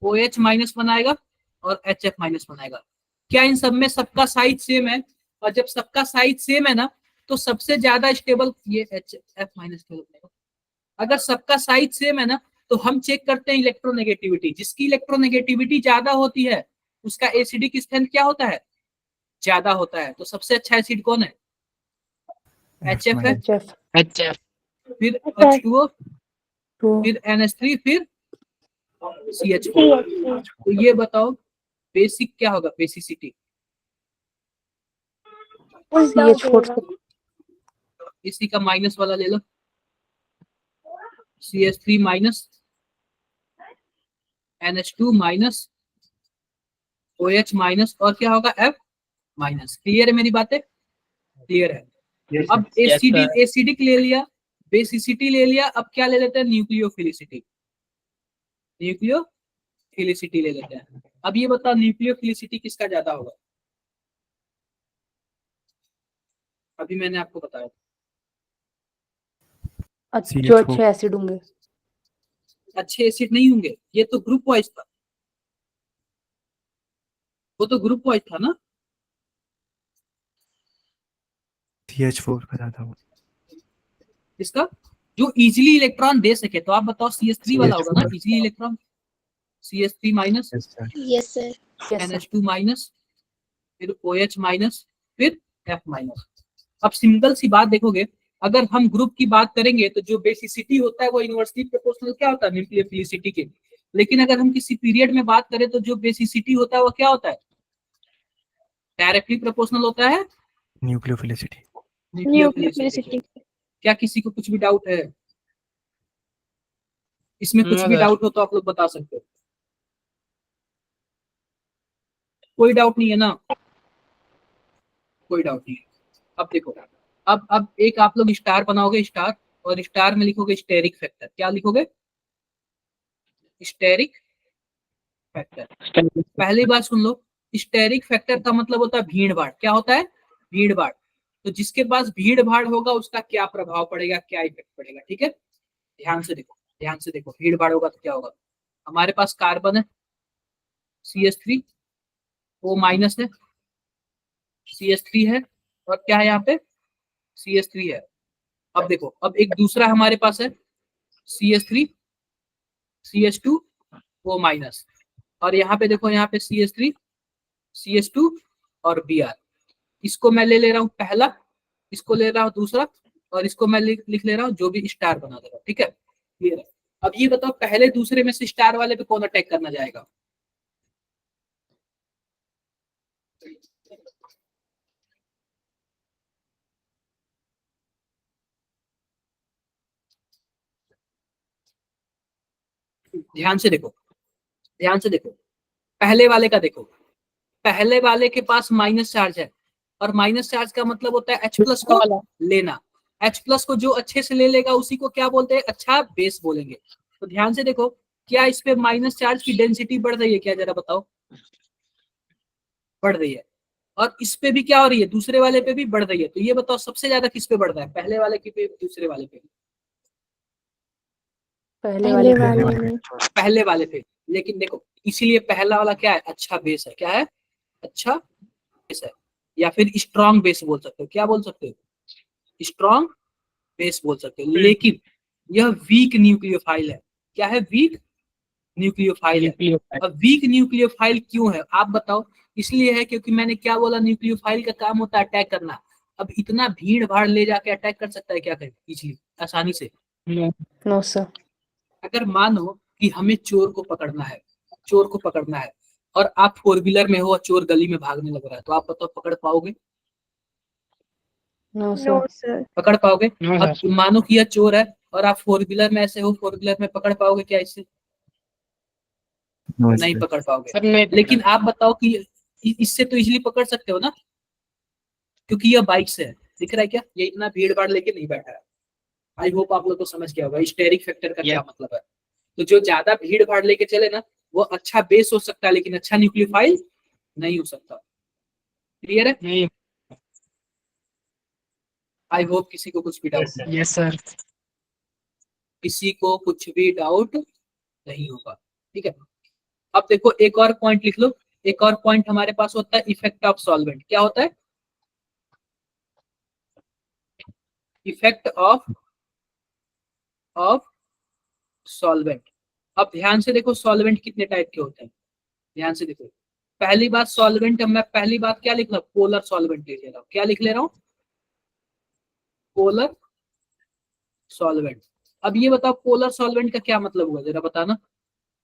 OH माइनस बनाएगा, और HF माइनस बनाएगा। क्या इन सब में सबका साइज सेम है? और जब सबका साइज सेम है ना, तो सबसे ज्यादा स्टेबल ये HF माइनस बनेगा। अगर सबका साइज सेम है ना तो हम चेक करते हैं इलेक्ट्रोनेगेटिविटी, जिसकी इलेक्ट्रोनेगेटिविटी ज्यादा होती है उसका एसिडिक स्ट्रेंथ क्या होता है, ज्यादा होता है। तो सबसे अच्छा एसिड कौन है, HF है, HF HF फिर H2O, फिर NH3, फिर CH4। तो ये बताओ बेसिक क्या होगा, बेसिसिटी, CH4 इसी का माइनस वाला ले लो, CH3 minus NH2 minus OH minus और क्या होगा F माइनस। क्लियर है मेरी बातें, क्लियर है। अब एसिडिक ले लिया, बेसिसिटी ले लिया, अब क्या ले लेते हैं, न्यूक्लियोफिलिसिटी, न्यूक्लियोफिलिसिटी ले लेते हैं। अब ये बताओ न्यूक्लियोफिलिसिटी किसका ज्यादा होगा, अभी मैंने आपको बताया जो अच्छे एसिड होंगे, अच्छे एसिड नहीं होंगे, ये तो ग्रुप वाइज था, वो तो ग्रुप वाइज था ना। CH4 का ज्यादा हो, इसका जो इजीली इलेक्ट्रॉन दे सके, तो आप बताओ CH3 वाला होगा ना easily electron, CH3 minus, yes sir, NH2 minus, फिर OH माइनस, फिर F माइनस। अब सिंपल सी बात देखोगे, अगर हम ग्रुप की बात करेंगे तो जो बेसिसिटी होता है वो इनवर्सली प्रोपोर्शनल क्या होता है, न्यूक्लियोफिलिसिटी के। लेकिन अगर हम किसी पीरियड में बात करें तो जो बेसिसिटी होता है वो क्या होता है, डायरेक्टली प्रोपोर्शनल होता है न्यूक्लियोफिलिसिटी। न्यूक्लियोफिलिसिटी। क्या किसी को कुछ भी डाउट है इसमें, कुछ भी डाउट हो तो आप लोग बता सकते हो, कोई डाउट नहीं है ना, कोई डाउट नहीं है। अब देखो, अब एक आप लोग स्टार बनाओगे, स्टार, और स्टार में लिखोगे स्टेरिक फैक्टर। क्या लिखोगे, स्टेरिक फैक्टर। पहली बात सुन लो, स्टेरिक फैक्टर का मतलब होता है भीड़ भाड़। क्या होता है, भीड़ भाड़। तो जिसके पास भीड़ भाड़ होगा उसका क्या प्रभाव पड़ेगा, क्या इफेक्ट पड़ेगा, ठीक है। ध्यान से देखो, ध्यान से देखो, भीड़ भाड़ होगा तो क्या होगा। हमारे पास कार्बन है CH3, O माइनस है, CH3 है, और क्या है यहाँ पे CH3 है। अब देखो, अब एक दूसरा हमारे पास है CH3, CH2, O माइनस, और यहाँ पे देखो, यहाँ पे CH3, CH2 और Br। इसको मैं ले ले रहा हूँ पहला, इसको ले रहा हूँ दूसरा, और इसको मैं लिख ले रहा हूँ जो भी स्टार बना दे रहा हूँ, ठीक है, क्लियर है। अब ये बताओ पहले दूसरे में से स्टार वाले पे कौन अटैक करना जाएगा, ध्यान से देखो, ध्यान से देखो, पहले वाले का देखो, पहले वाले के पास माइनस चार्ज है, और माइनस चार्ज का मतलब होता है H+ को लेना। H+ को जो अच्छे से ले लेगा उसी को क्या बोलते हैं, अच्छा बेस बोलेंगे। तो ध्यान से देखो, क्या इस पे माइनस चार्ज की डेंसिटी बढ़ रही है क्या, जरा बताओ, बढ़ रही है। और इस पे भी क्या हो रही है, दूसरे वाले पे भी बढ़ रही है। तो ये बताओ सबसे ज्यादा किस पे बढ़ रहा है, पहले वाले की पे, दूसरे वाले पे, पहले वाले पहले वाले पे। लेकिन देखो, इसीलिए पहला वाला क्या है, अच्छा बेस है, क्या है, अच्छा बेस है, या फिर स्ट्रॉन्ग बेस बोल सकते हो। क्या बोल सकते हो, स्ट्रॉन्ग बेस बोल सकते हो। लेकिन यह वीक न्यूक्लियोफाइल है। क्या है, वीक न्यूक्लियोफाइल है। अब वीक न्यूक्लियोफाइल क्यों है आप बताओ, इसलिए है क्योंकि मैंने क्या बोला, न्यूक्लियोफाइल का काम होता है अटैक करना। अब इतना भीड़ भाड़ ले जाके अटैक कर सकता है क्या, करें इजीली, आसानी से, नो सर। अगर मानो कि हमें चोर को पकड़ना है, चोर को पकड़ना है, और आप 4 व्हीलर में हो और चोर गली में भागने लग रहा है, तो आप बताओ पकड़ पाओगे, नो सर। पकड़ पाओगे। अब मानो कि यह चोर है और आप 4 व्हीलर में ऐसे हो, 4 व्हीलर में पकड़ पाओगे क्या इससे, नहीं पकड़ पाओगे। लेकिन आप बताओ कि इससे तो इजीली पकड़ सकते हो ना, क्योंकि यह बाइक से है। दिख रहा है क्या, ये इतना भीड़ भाड़ लेके नहीं बैठा है। आई होप आप लोग को समझ गया होगा स्टेरिक फैक्टर का क्या मतलब है। तो जो ज्यादा भीड़ भाड़ लेके चले ना, वो अच्छा बेस हो सकता है लेकिन अच्छा न्यूक्लियोफाइल नहीं हो सकता। क्लियर है, नहीं। आई होप किसी को कुछ भी डाउट, यस सर। किसी को कुछ भी डाउट नहीं होगा, ठीक है। अब देखो एक और पॉइंट लिख लो, एक और पॉइंट हमारे पास होता है इफेक्ट ऑफ सॉल्वेंट। क्या होता है, इफेक्ट ऑफ सॉल्वेंट। अब ध्यान से देखो सॉल्वेंट कितने टाइप के होते हैं, ध्यान से देखो। पहली बात सॉल्वेंट, मैं पहली बात क्या लिख रहा हूँ, पोलर सॉल्वेंट लिख ले रहा हूँ। क्या लिख ले रहा हूँ, पोलर सॉल्वेंट। अब ये बताओ पोलर सॉल्वेंट का क्या मतलब हुआ, जरा बताना।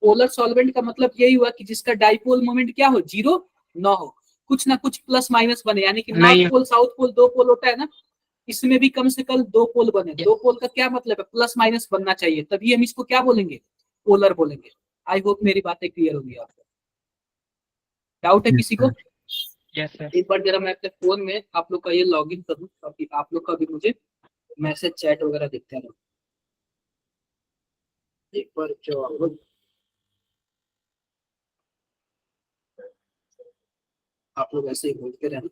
पोलर सॉल्वेंट का मतलब यही हुआ कि जिसका डाइपोल मोमेंट क्या हो, जीरो ना हो, कुछ ना कुछ प्लस माइनस बने, यानी कि नहीं नॉर्थ पोल साउथ पोल दो पोल होता है ना, इसमें भी कम से कम दो पोल बने। Yes. दो पोल का क्या मतलब है, प्लस माइनस बनना चाहिए, तभी हम इसको क्या बोलेंगे, पोलर बोलेंगे। आई होप मेरी बातें क्लियर होगी आपको। डाउट है Yes, किसी को? sir. Yes sir. एक बार जरा मैं अपने फोन में आप लोग का ये लॉगिन करूँ ताकि आप लोग का भी मुझे मैसेज चैट वगैरह दिखते हैं। एक बार जो आप लोग ऐसे ही बोलते रहना।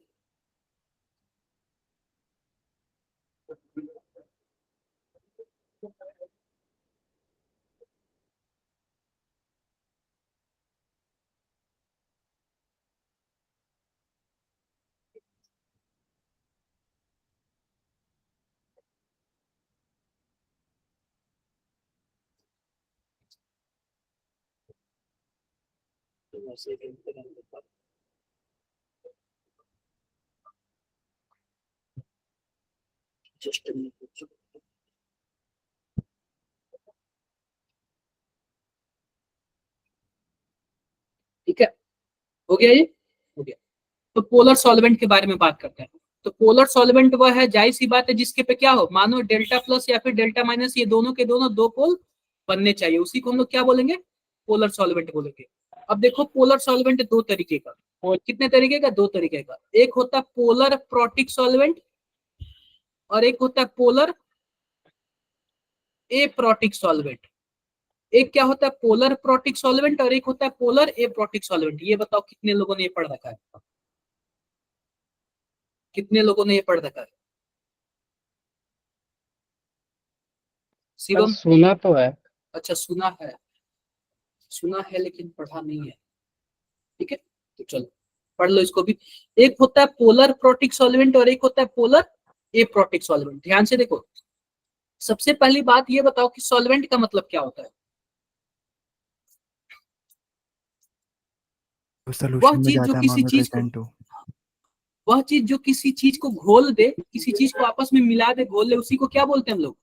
तो ऐसे ही बोलते रहना। जस्ट ठीक है, हो गया, ये हो गया। तो पोलर सॉल्वेंट के बारे में बात करते हैं। तो पोलर सॉल्वेंट वह है, जाहिर सी बात है, जिसके पे क्या हो, मानो डेल्टा प्लस या फिर डेल्टा माइनस, ये दोनों के दोनों दो पोल बनने चाहिए, उसी को हम लोग क्या बोलेंगे, पोलर सॉल्वेंट बोलेंगे। अब देखो पोलर सॉल्वेंट दो तरीके का, कितने तरीके का, दो तरीके का। एक होता है पोलर प्रोटिक सॉल्वेंट और एक होता है पोलर एप्रोटिक सॉल्वेंट। एक क्या होता है पोलर प्रोटिक सॉल्वेंट और एक होता है पोलर एप्रोटिक सॉल्वेंट। ये बताओ कितने लोगों ने ये पढ़ रखा है, कितने लोगों ने ये पढ़ रखा है? सर शिवम? सुना तो है। अच्छा सुना है, सुना है लेकिन पढ़ा नहीं है, ठीक है, तो चलो पढ़ लो इसको भी। एक होता है पोलर प्रोटिक सॉल्वेंट और एक होता है पोलर एप्रोटिक सॉल्वेंट। ध्यान से देखो, सबसे पहली बात ये बताओ कि सॉल्वेंट का मतलब क्या होता है। तो वह solution में चीज जो ज़्यादा किसी amount में चीज को, present हो। वह चीज जो किसी चीज को घोल दे, किसी चीज को आपस में मिला दे, घोल दे, उसी को क्या बोलते हैं हम लोग,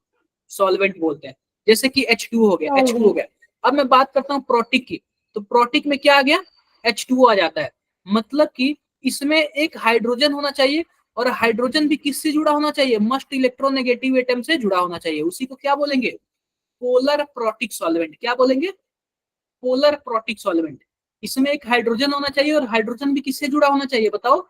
सॉल्वेंट बोलते हैं। जैसे कि H2 हो गया, H2 हो गया। अब मैं बात करता हूँ प्रोटिक की, तो प्रोटिक में क्या आ गया, H2 आ जाता है। मतलब कि इसमें एक हाइड्रोजन होना चाहिए और हाइड्रोजन भी किससे जुड़ा होना चाहिए, मस्ट इलेक्ट्रोनेगेटिव एटम से जुड़ा होना चाहिए, उसी को क्या बोलेंगे, पोलर प्रोटिक सॉल्वेंट। क्या बोलेंगे, पोलर प्रोटिक सॉल्वेंट। इसमें एक हाइड्रोजन होना चाहिए और हाइड्रोजन भी किससे जुड़ा होना चाहिए, बताओ,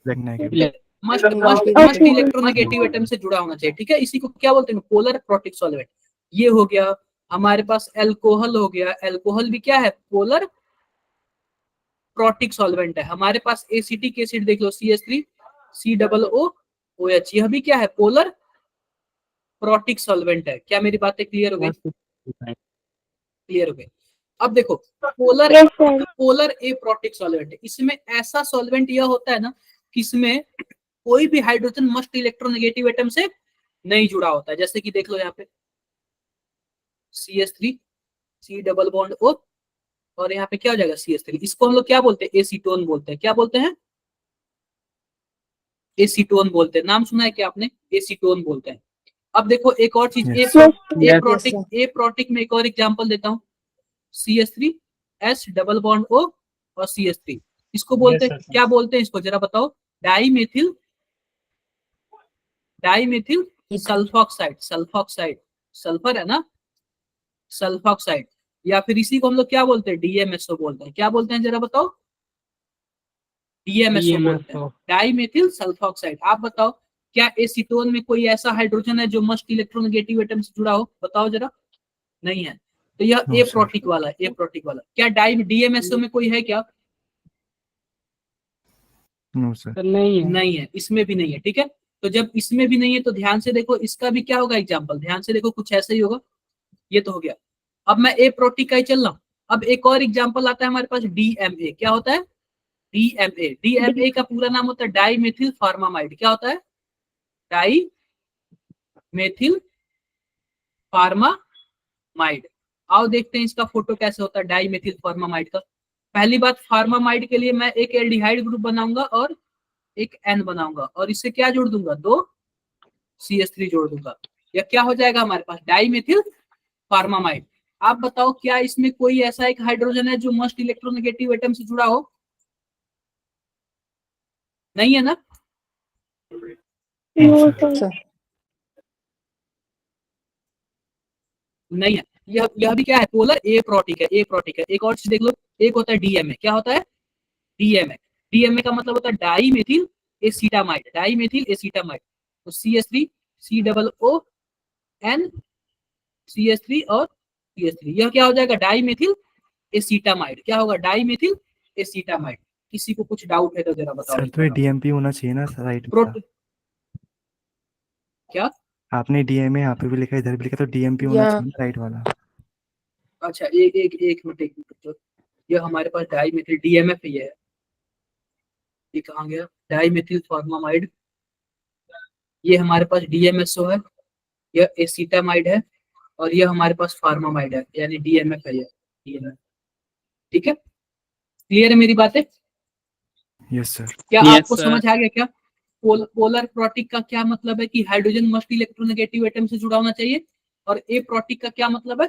Negative. Must must must electronegative atom से जुड़ा होना चाहिए, ठीक है, इसी को क्या बोलते हैं, पोलर प्रोटिक सॉल्वेंट। ये हो गया। हमारे पास एल्कोहल हो गया, एल्कोहल भी क्या है, पोलर प्रोटिक सॉल्वेंट है। हमारे पास एसिटिक एसिड देख लो, CH3 COOH, यह भी क्या है, पोलर प्रोटिक सॉल्वेंट है। क्या मेरी बातें क्लियर हो गई, क्लियर हो गई? अब देखो पोलर, पोलर एप्रोटिक सॉल्वेंट, इसमें ऐसा सॉल्वेंट यह होता है ना कि इसमें कोई भी हाइड्रोजन मस्ट इलेक्ट्रोनेगेटिव एटम से नहीं जुड़ा होता है। जैसे कि देख लो यहाँ पे CH3 C double bond O, और यहाँ पे क्या हो जाएगा CH3, इसको हम लोग क्या बोलते हैं, एसीटोन बोलते हैं। क्या बोलते हैं, एसीटोन बोलते हैं। नाम सुना है क्या आपने, एसीटोन बोलते हैं। अब देखो एक और चीज, Yes. ए प्रोटिक में एक और एग्जांपल देता हूँ, CH3 S double bond O और CH3, इसको बोलते हैं, क्या बोलते हैं इसको, जरा बताओ, dimethyl, dimethyl sulphoxide, sulphoxide, sulphur है ना, सल्फॉक्साइड। या फिर इसी को हम लोग क्या बोलते हैं, DMSO बोलते हैं। क्या बोलते हैं, जरा बताओ, DMSO बोलते हैं, डाईमेथिल सल्फॉक्साइड। आप बताओ क्या एसीटोन में कोई ऐसा हाइड्रोजन है जो मस्ट इलेक्ट्रोनेगेटिव एटम से जुड़ा हो, बताओ जरा, नहीं है। तो यह No, ए sir. प्रोटिक वाला, ए प्रोटिक वाला। क्या DMSO में कोई है क्या, No, sir. नहीं है। नहीं है, इसमें भी नहीं है, ठीक है। तो जब इसमें भी नहीं है तो ध्यान से देखो इसका भी क्या होगा एग्जाम्पल, ध्यान से देखो कुछ ऐसा ही होगा। ये तो हो गया। अब मैं ए प्रोटिक का ही चल रहा हूँ। अब एक और एग्जाम्पल आता है हमारे पास, DMA। क्या होता है, DMA, DMA का पूरा नाम होता है डाई मेथिल फार्मामाइड। क्या होता है, डाई मेथिल फार्मामाइड। आओ देखते हैं इसका फोटो कैसे होता है डाई मेथिल फार्मामाइड का। पहली बात, फार्मामाइड के लिए मैं एक एल्डिहाइड ग्रुप बनाऊंगा और एक एन बनाऊंगा और इससे क्या जोड़ दूंगा, 2 CH3 जोड़ दूंगा। या क्या हो जाएगा हमारे पास, डाई मेथिल फार्मामाइड। आप बताओ क्या इसमें कोई ऐसा एक हाइड्रोजन है जो मोस्ट इलेक्ट्रोनेगेटिव एटम से जुड़ा हो? नहीं है ना? No, sir. नहीं है। यह भी क्या है, पोलर ए प्रोटिक है, ए प्रोटिक है। एक और चीज देख लो, एक होता है डीएमए। क्या होता है, डीएमए। डीएमए का मतलब होता है डाई मेथिल एसीटामाइड, डाई मेथिल एसीटामाइड। तो CH3 COON CH3 और CH3, यह क्या हो जाएगा, डाई मेथिल एसीटामाइड। क्या होगा, डाई मेथिल एसीटामाइड। किसी को कुछ डाउट है तो जरा बताओ। सर तो डीएमपी होना चाहिए ना राइट वाला। क्या आपने डीएमए यहाँ पे भी लिखा इधर भी लिखा, तो डीएमपी होना चाहिए राइट वाला। अच्छा एक मिनट। ये हमारे पास डाई मेथिल DMF ही है। ये कहाँ गया, डाई मेथिल फॉर्मामाइड। ये हमारे पास DMSO है, यह एसीटामाइड है और यह हमारे पास फार्मामाइड है, यानी DMF है ये DMF। ठीक है, क्लियर है मेरी बातें? Yes sir. क्या Yes, आपको sir. समझ आ गया क्या? पोलर प्रोटिक का क्या मतलब है कि हाइड्रोजन मस्ट इलेक्ट्रोनेगेटिव एटम से जुड़ा होना चाहिए, और ए प्रोटिक का क्या मतलब है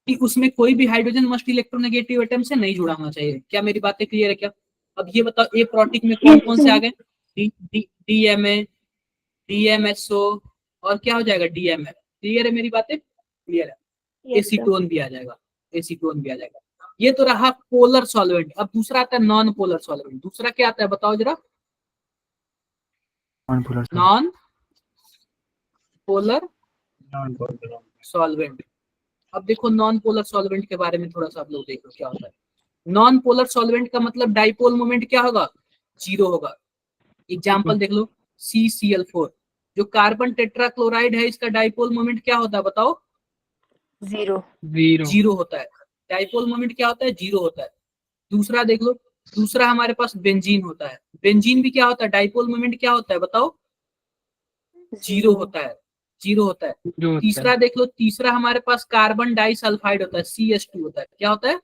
कि उसमें कोई भी हाइड्रोजन मस्ट इलेक्ट्रोनेगेटिव एटम से नहीं जुड़ा होना चाहिए। क्या मेरी बातें क्लियर है क्या? अब ये बताओ, ए प्रोटिक में कौन कौन से आ गए, DMA, DMSO और क्या हो जाएगा, DMF। क्लियर है मेरी बातें? क्लियर है। एसीटोन भी आ जाएगा, एसीटोन भी आ जाएगा। ये तो रहा पोलर सॉल्वेंट। अब दूसरा आता है नॉन पोलर सॉल्वेंट। दूसरा क्या आता है बताओ जरा, नॉन पोलर सॉल्वेंट। अब देखो नॉन पोलर सॉल्वेंट के बारे में थोड़ा सा आप लोग देखो क्या होता है। नॉन पोलर सॉल्वेंट का मतलब डाइपोल मोमेंट क्या होगा, 0 होगा। एग्जांपल देख लो, CCl4 जो कार्बन टेट्राक्लोराइड है, इसका डाइपोल मोमेंट क्या होता है बताओ, 0 0 होता है। डाइपोल मोमेंट क्या होता है, 0 होता है। दूसरा देख लो, दूसरा हमारे पास बेंजीन होता है। बेंजीन भी क्या होता है, डाइपोल मोमेंट क्या होता है बताओ, 0 होता है, 0 होता है। जो होता तीसरा देख लो, तीसरा हमारे पास कार्बन डाइसल्फाइड होता है, CH2 होता है। क्या होता है,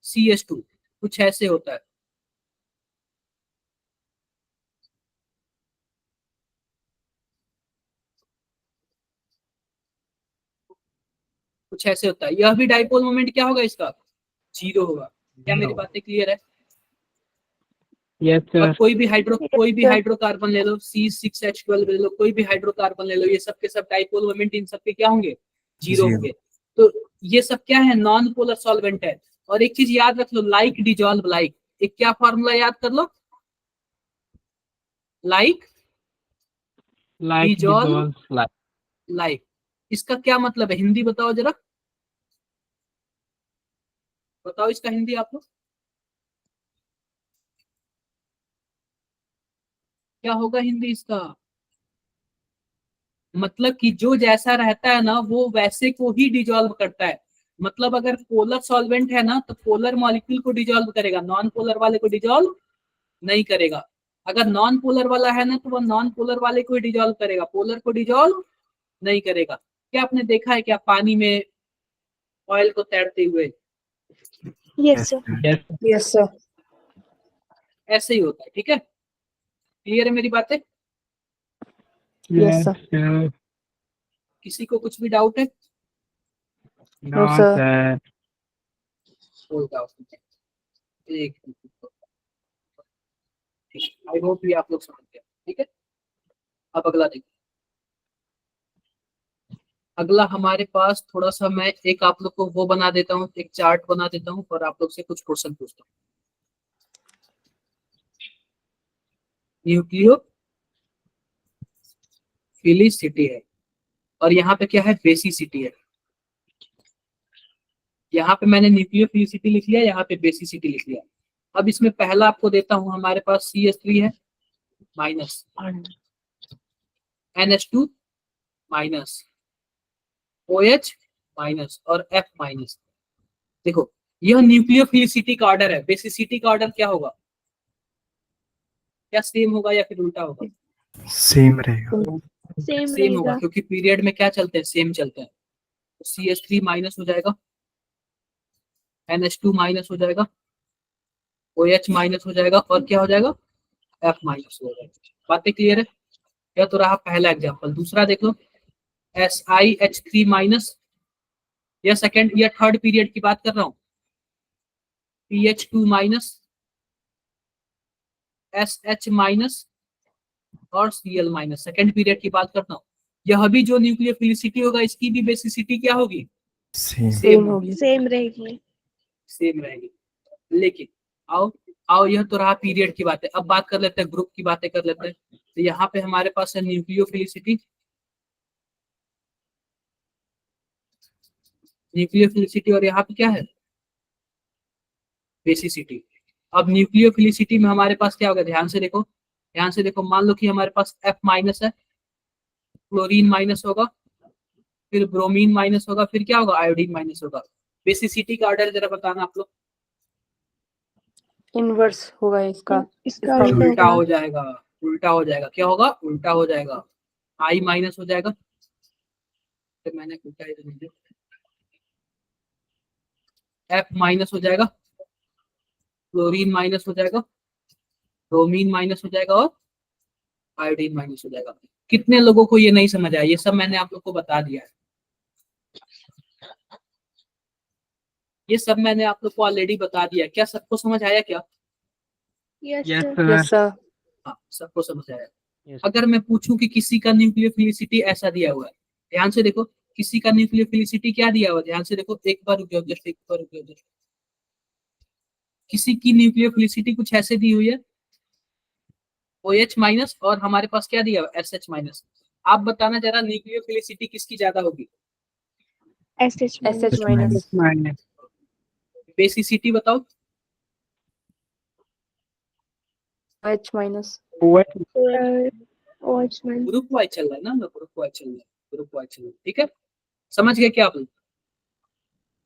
CH2। कुछ ऐसे होता है। कुछ ऐसे होता है। यह भी डाइपोल मोमेंट क्या होगा इसका, 0 होगा। क्या मेरी बातें क्लियर है? Yes, और sir. कोई भी हाइड्रोकार्बन ले लो, C6H12 ले लो, कोई भी हाइड्रोकार्बन ले लो, ये सब के सब डाइपोल मोमेंट इन सब के क्या होंगे, 0 होंगे। तो ये सब क्या है, नॉन पोलर सॉल्वेंट है। और एक चीज याद रख लो, लाइक डिजॉल्व लाइक। एक क्या फॉर्मूला याद कर लो, like Like dissolve dissolves like. Like. इसका क्या मतलब है, हिंदी बताओ जरा, बताओ इसका हिंदी आप लोग क्या होगा हिंदी इसका। मतलब कि जो जैसा रहता है ना वो वैसे को ही डिजॉल्व करता है। मतलब अगर पोलर सॉल्वेंट है ना तो पोलर मॉलिक्यूल को डिजॉल्व करेगा, नॉन पोलर वाले को डिजॉल्व नहीं करेगा। अगर नॉन पोलर वाला है ना तो वो नॉन पोलर वाले को ही डिजॉल्व करेगा, पोलर को डिजॉल्व नहीं करेगा। क्या आपने देखा है क्या पानी में ऑयल को तैरते हुए, Yes, sir. Yes, Yes, sir. ऐसे ही होता है। ठीक है, क्लियर है मेरी बातें? yes, sir. sir. किसी को कुछ भी डाउट है? No, sir. sir. कोई डाउट नहीं। एक आई होप ये आप लोग समझ गए। ठीक है, अब अगला देखिए। अगला हमारे पास थोड़ा सा मैं एक आप लोग को वो बना देता हूँ, एक चार्ट बना देता हूँ और आप लोग से कुछ क्वेश्चन पूछता हूँ। न्यूक्लियोफिलिसिटी है और यहाँ पे क्या है, बेसिसिटी है। यहाँ पे मैंने न्यूक्लियोफिलिसिटी लिख लिया, यहाँ पे बेसिसिटी लिख लिया। अब इसमें पहला आपको देता हूँ, हमारे पास CH3 है minus, NH2 minus, OH minus और F माइनस। देखो यह न्यूक्लियोफिलिसिटी का ऑर्डर है। बेसिसिटी का ऑर्डर क्या होगा, क्या सेम होगा या फिर उल्टा होगा? सेम रहेगा। सेम सेम होगा रहेगा। क्योंकि पीरियड में क्या चलते हैं, सेम चलते हैं। तो CH3 माइनस हो जाएगा, NH2 माइनस हो जाएगा, OH माइनस हो जाएगा, और क्या हो जाएगा, F माइनस हो जाएगा। बातें क्लियर है? यह तो रहा पहला एग्जाम्पल। दूसरा देख लो, SiH3 माइनस, या सेकेंड या थर्ड पीरियड की बात कर रहा हूँ, PH2 माइनस, SH माइनस और Cl माइनस, सेकेंड पीरियड की बात करता हूँ। यह भी जो न्यूक्लियोफिलिसिटी होगा इसकी भी बेसिसिटी क्या होगी, सेम। सेम होगी, सेम रहेगी। सेम रहेगी। लेकिन आओ आओ, यह तो रहा पीरियड की बातें। अब बात कर लेते हैं ग्रुप की, बातें कर लेते हैं। तो यहाँ पे हमारे पास है न्यूक्लियोफिलिसिटी, न्यूक्लियोफिलिसिटी, और यहाँ पे क्या है, बेसिसिटी। अब न्यूक्लियोफिलिसिटी में हमारे पास क्या होगा, ध्यान से देखो, ध्यान से देखो। मान लो कि हमारे पास F माइनस है, क्लोरीन माइनस होगा, फिर ब्रोमीन माइनस होगा, फिर क्या होगा, आयोडीन माइनस होगा। बेसिसिटी का ऑर्डर जरा बताना आप लोग। इनवर्स होगा इसका। इसका इसका उल्टा उल्टा होगा। हो जाएगा, उल्टा हो जाएगा। क्या होगा, उल्टा हो जाएगा। आई माइनस हो जाएगा, फिर मैंने उल्टा ही तो नहीं दिया। F माइनस हो जाएगा, क्लोरीन माइनस हो जाएगा, ब्रोमीन माइनस हो जाएगा, और आयोडीन माइनस हो जाएगा। कितने लोगों को ये नहीं समझ आया, ये सब मैंने आप लोग को बता दिया है। ये सब मैंने आप लोग को ऑलरेडी बता दिया। क्या सबको समझ आया क्या? Yes yes sir. Yes sir. हाँ, सबको समझ आया। Yes. अगर मैं पूछूं कि किसी का न्यूक्लियोफिलिसिटी ऐसा दिया हुआ है, ध्यान से देखो, किसी का न्यूक्लियोफिलिसिटी क्या दिया हुआ है, ध्यान से देखो, एक बार रुक जाओ, जस्ट एक बार रुक जाओ just। किसी की न्यूक्लियोफिलिसिटी कुछ ऐसे दी हुई है, OH माइनस, और हमारे पास क्या दिया हुआ है, SH माइनस। आप बताना जरा, न्यूक्लियोफिलिसिटी किसकी ज्यादा होगी, SH SH minus. Minus. Basicity बताओ। OH minus. OH minus. Group wise चल रहा है ना, ग्रुप वाइज चल रहा है, ग्रुप वाइज चल रहा है। ठीक है, समझ गए क्या आप लोग?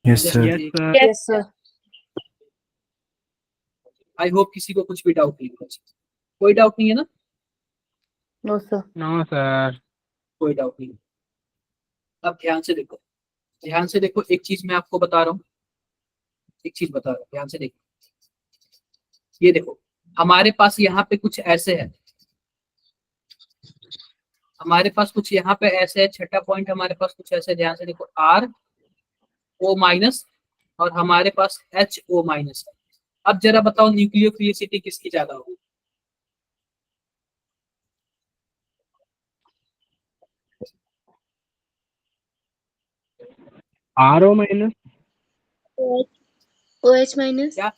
Yes Just sir. एक- यस सर। आई होप किसी को कुछ भी डाउट नहीं होगा। कोई डाउट नहीं है ना? No sir. No sir. कोई डाउट नहीं। अब ध्यान से देखो, ध्यान से देखो, एक चीज मैं आपको बता रहा हूँ, एक चीज बता रहा हूँ, ध्यान से देखो। ये देखो, हमारे पास यहाँ पे कुछ ऐसे है, हमारे पास कुछ यहाँ पे ऐसे है, छठा पॉइंट हमारे पास कुछ ऐसे, ध्यान से देखो, RO माइनस, और हमारे पास HO माइनस है। अब जरा बताओ, न्यूक्लियोफिलिसिटी किसकी ज्यादा होगी? RO minus. OH minus. क्या?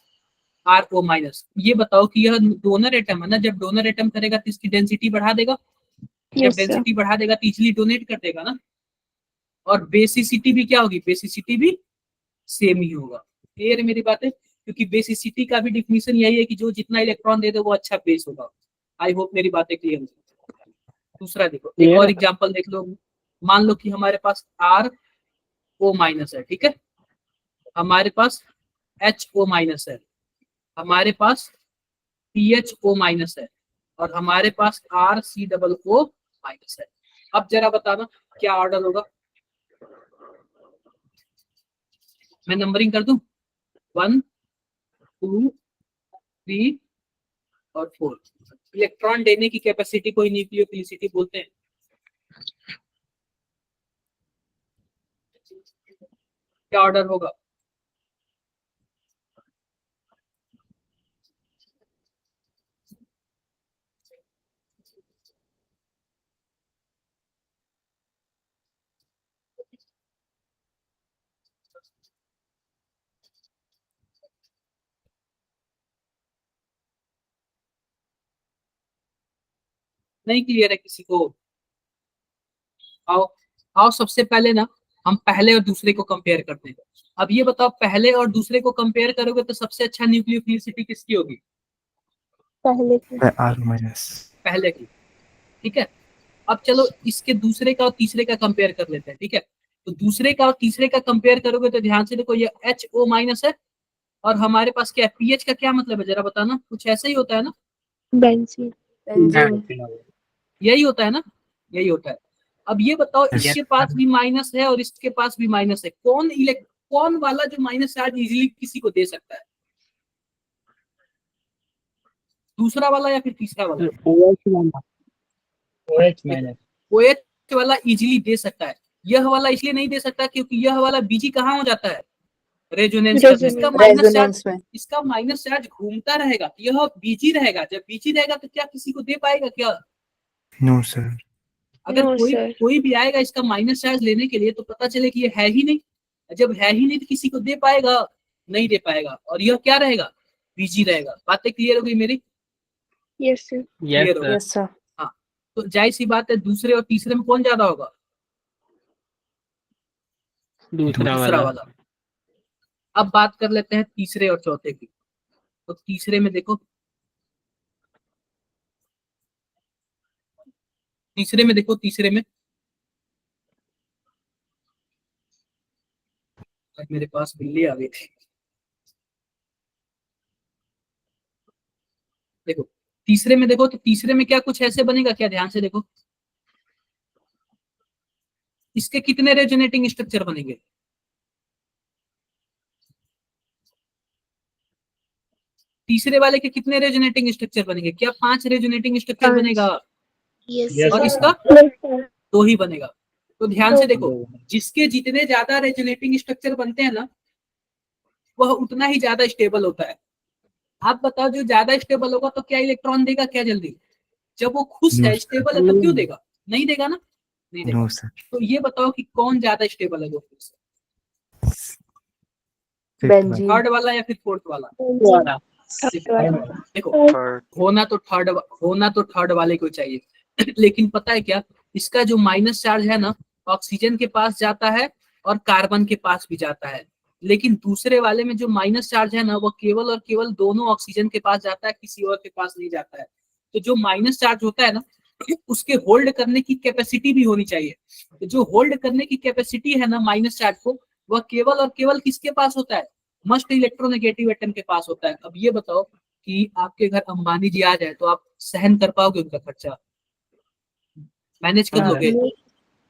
RO minus. ये बताओ कि यह डोनर एटम है ना, जब डोनर एटम करेगा तो इसकी डेंसिटी बढ़ा देगा, जब यस सर। डेंसिटी बढ़ा देगा तो इजिली डोनेट कर देगा ना। और बेसिसिटी भी क्या होगी, बेसिसिटी भी सेम ही होगा। क्लियर है मेरी बातें? क्योंकि बेसिसिटी का भी डिफिनीशन यही है कि जो जितना इलेक्ट्रॉन दे दे वो अच्छा बेस होगा। आई होप मेरी बातें क्लियर हो। दूसरा देखो, एक और एग्जांपल देख लो। मान लो कि हमारे पास RO माइनस है, ठीक है, हमारे पास HO माइनस है, हमारे पास PHO माइनस है, और हमारे पास RCOO माइनस है। अब जरा बताना क्या ऑर्डर होगा। मैं नंबरिंग कर दूं, 1 2 3 और 4। इलेक्ट्रॉन देने की कैपेसिटी को न्यूक्लियोफिलिसिटी बोलते हैं। क्या ऑर्डर होगा? नहीं क्लियर है किसी को? आओ आओ, सबसे पहले ना हम पहले और दूसरे को कंपेयर करते हैं। अब ये बताओ, पहले और दूसरे को कंपेयर करोगे तो सबसे अच्छा न्यूक्लियोफिलिसिटी किसकी होगी? पहले की। R minus. पहले की। ठीक है, अब चलो इसके दूसरे का और तीसरे का कंपेयर कर लेते हैं। ठीक है, तो दूसरे का और तीसरे का कंपेयर करोगे तो ध्यान से देखो, ये HO माइनस है, और हमारे पास क्या है, पीएच का क्या मतलब है जरा बताना। कुछ ऐसा ही होता है ना, बेंजीन। बेंजीन। यही होता है ना। यही होता है। अब ये बताओ, Yes, इसके पास भी माइनस है और इसके पास भी माइनस है, कौन वाला जो माइनस चार्ज इजीली किसी को दे सकता है, दूसरा वाला या फिर तीसरा वाला? OH वाला, OH माइनस। OH वाला इजीली दे सकता है, यह वाला इसलिए नहीं दे सकता क्योंकि यह वाला बीजी कहाँ हो जाता है, रेजोनेंस करने। इसका माइनस चार्ज, रेजोनेंस में। इसका माइनस चार्ज घूमता रहेगा, यह बीजी रहेगा। जब बीजी रहेगा तो क्या किसी को दे पाएगा क्या? No sir. अगर No, कोई sir. कोई भी आएगा इसका माइनस चार्ज लेने के लिए तो पता चले कि ये है ही नहीं, जब है ही नहीं तो किसी को दे पाएगा? नहीं दे पाएगा, और यह क्या रहेगा, बीजी रहेगा। बातें क्लियर हो गई मेरी? Yes, sir. यस Clear हो गया। सर। Yes sir. हाँ, तो जाहिर सी बात है दूसरे और तीसरे में कौन ज्यादा होगा? दूसरा दूसरा वाला। वाला। अब बात कर लेते हैं तीसरे और चौथे की। तो तीसरे में देखो, तीसरे में आज मेरे पास बिल्ली आ गई थी। देखो तीसरे में, देखो तो तीसरे में क्या कुछ ऐसे बनेगा क्या, ध्यान से देखो। इसके कितने रेजोनेटिंग स्ट्रक्चर बनेंगे? तीसरे वाले के कितने रेजोनेटिंग स्ट्रक्चर बनेंगे? क्या 5 रेजोनेटिंग स्ट्रक्चर पांच। बनेगा? Yes, Yes, sir. और इसका Yes, sir. 2 ही बनेगा। तो ध्यान से देखो, दो। जिसके जितने ज्यादा रेजोनेटिंग स्ट्रक्चर बनते हैं ना, वह उतना ही ज्यादा स्टेबल होता है। आप बताओ, जो ज्यादा स्टेबल होगा तो क्या इलेक्ट्रॉन देगा क्या जल्दी? जब वो खुश No, है, sir. स्टेबल है, तो क्यों देगा? नहीं देगा ना, नहीं देगा। No sir. तो ये बताओ कि कौन ज्यादा स्टेबल है दो में से, बेंजीन। थर्ड वाला या फिर फोर्थ वाला? वाला। देखो होना तो थर्ड वाले को चाहिए लेकिन पता है क्या, इसका जो माइनस चार्ज है ना, ऑक्सीजन के पास जाता है और कार्बन के पास भी जाता है। लेकिन दूसरे वाले में जो माइनस चार्ज है ना, वो केवल और केवल दोनों ऑक्सीजन के पास जाता है, किसी और के पास नहीं जाता है। तो जो माइनस चार्ज होता है ना, उसके होल्ड करने की कैपेसिटी भी होनी चाहिए। तो जो होल्ड करने की कैपेसिटी है ना माइनस चार्ज को, वह केवल और केवल किसके पास होता है? मस्ट इलेक्ट्रोनेगेटिव एटम के पास होता है। अब ये बताओ कि आपके घर अंबानी जी आ जाए तो आप सहन कर पाओगे उनका खर्चा? मैनेज कर लोगे?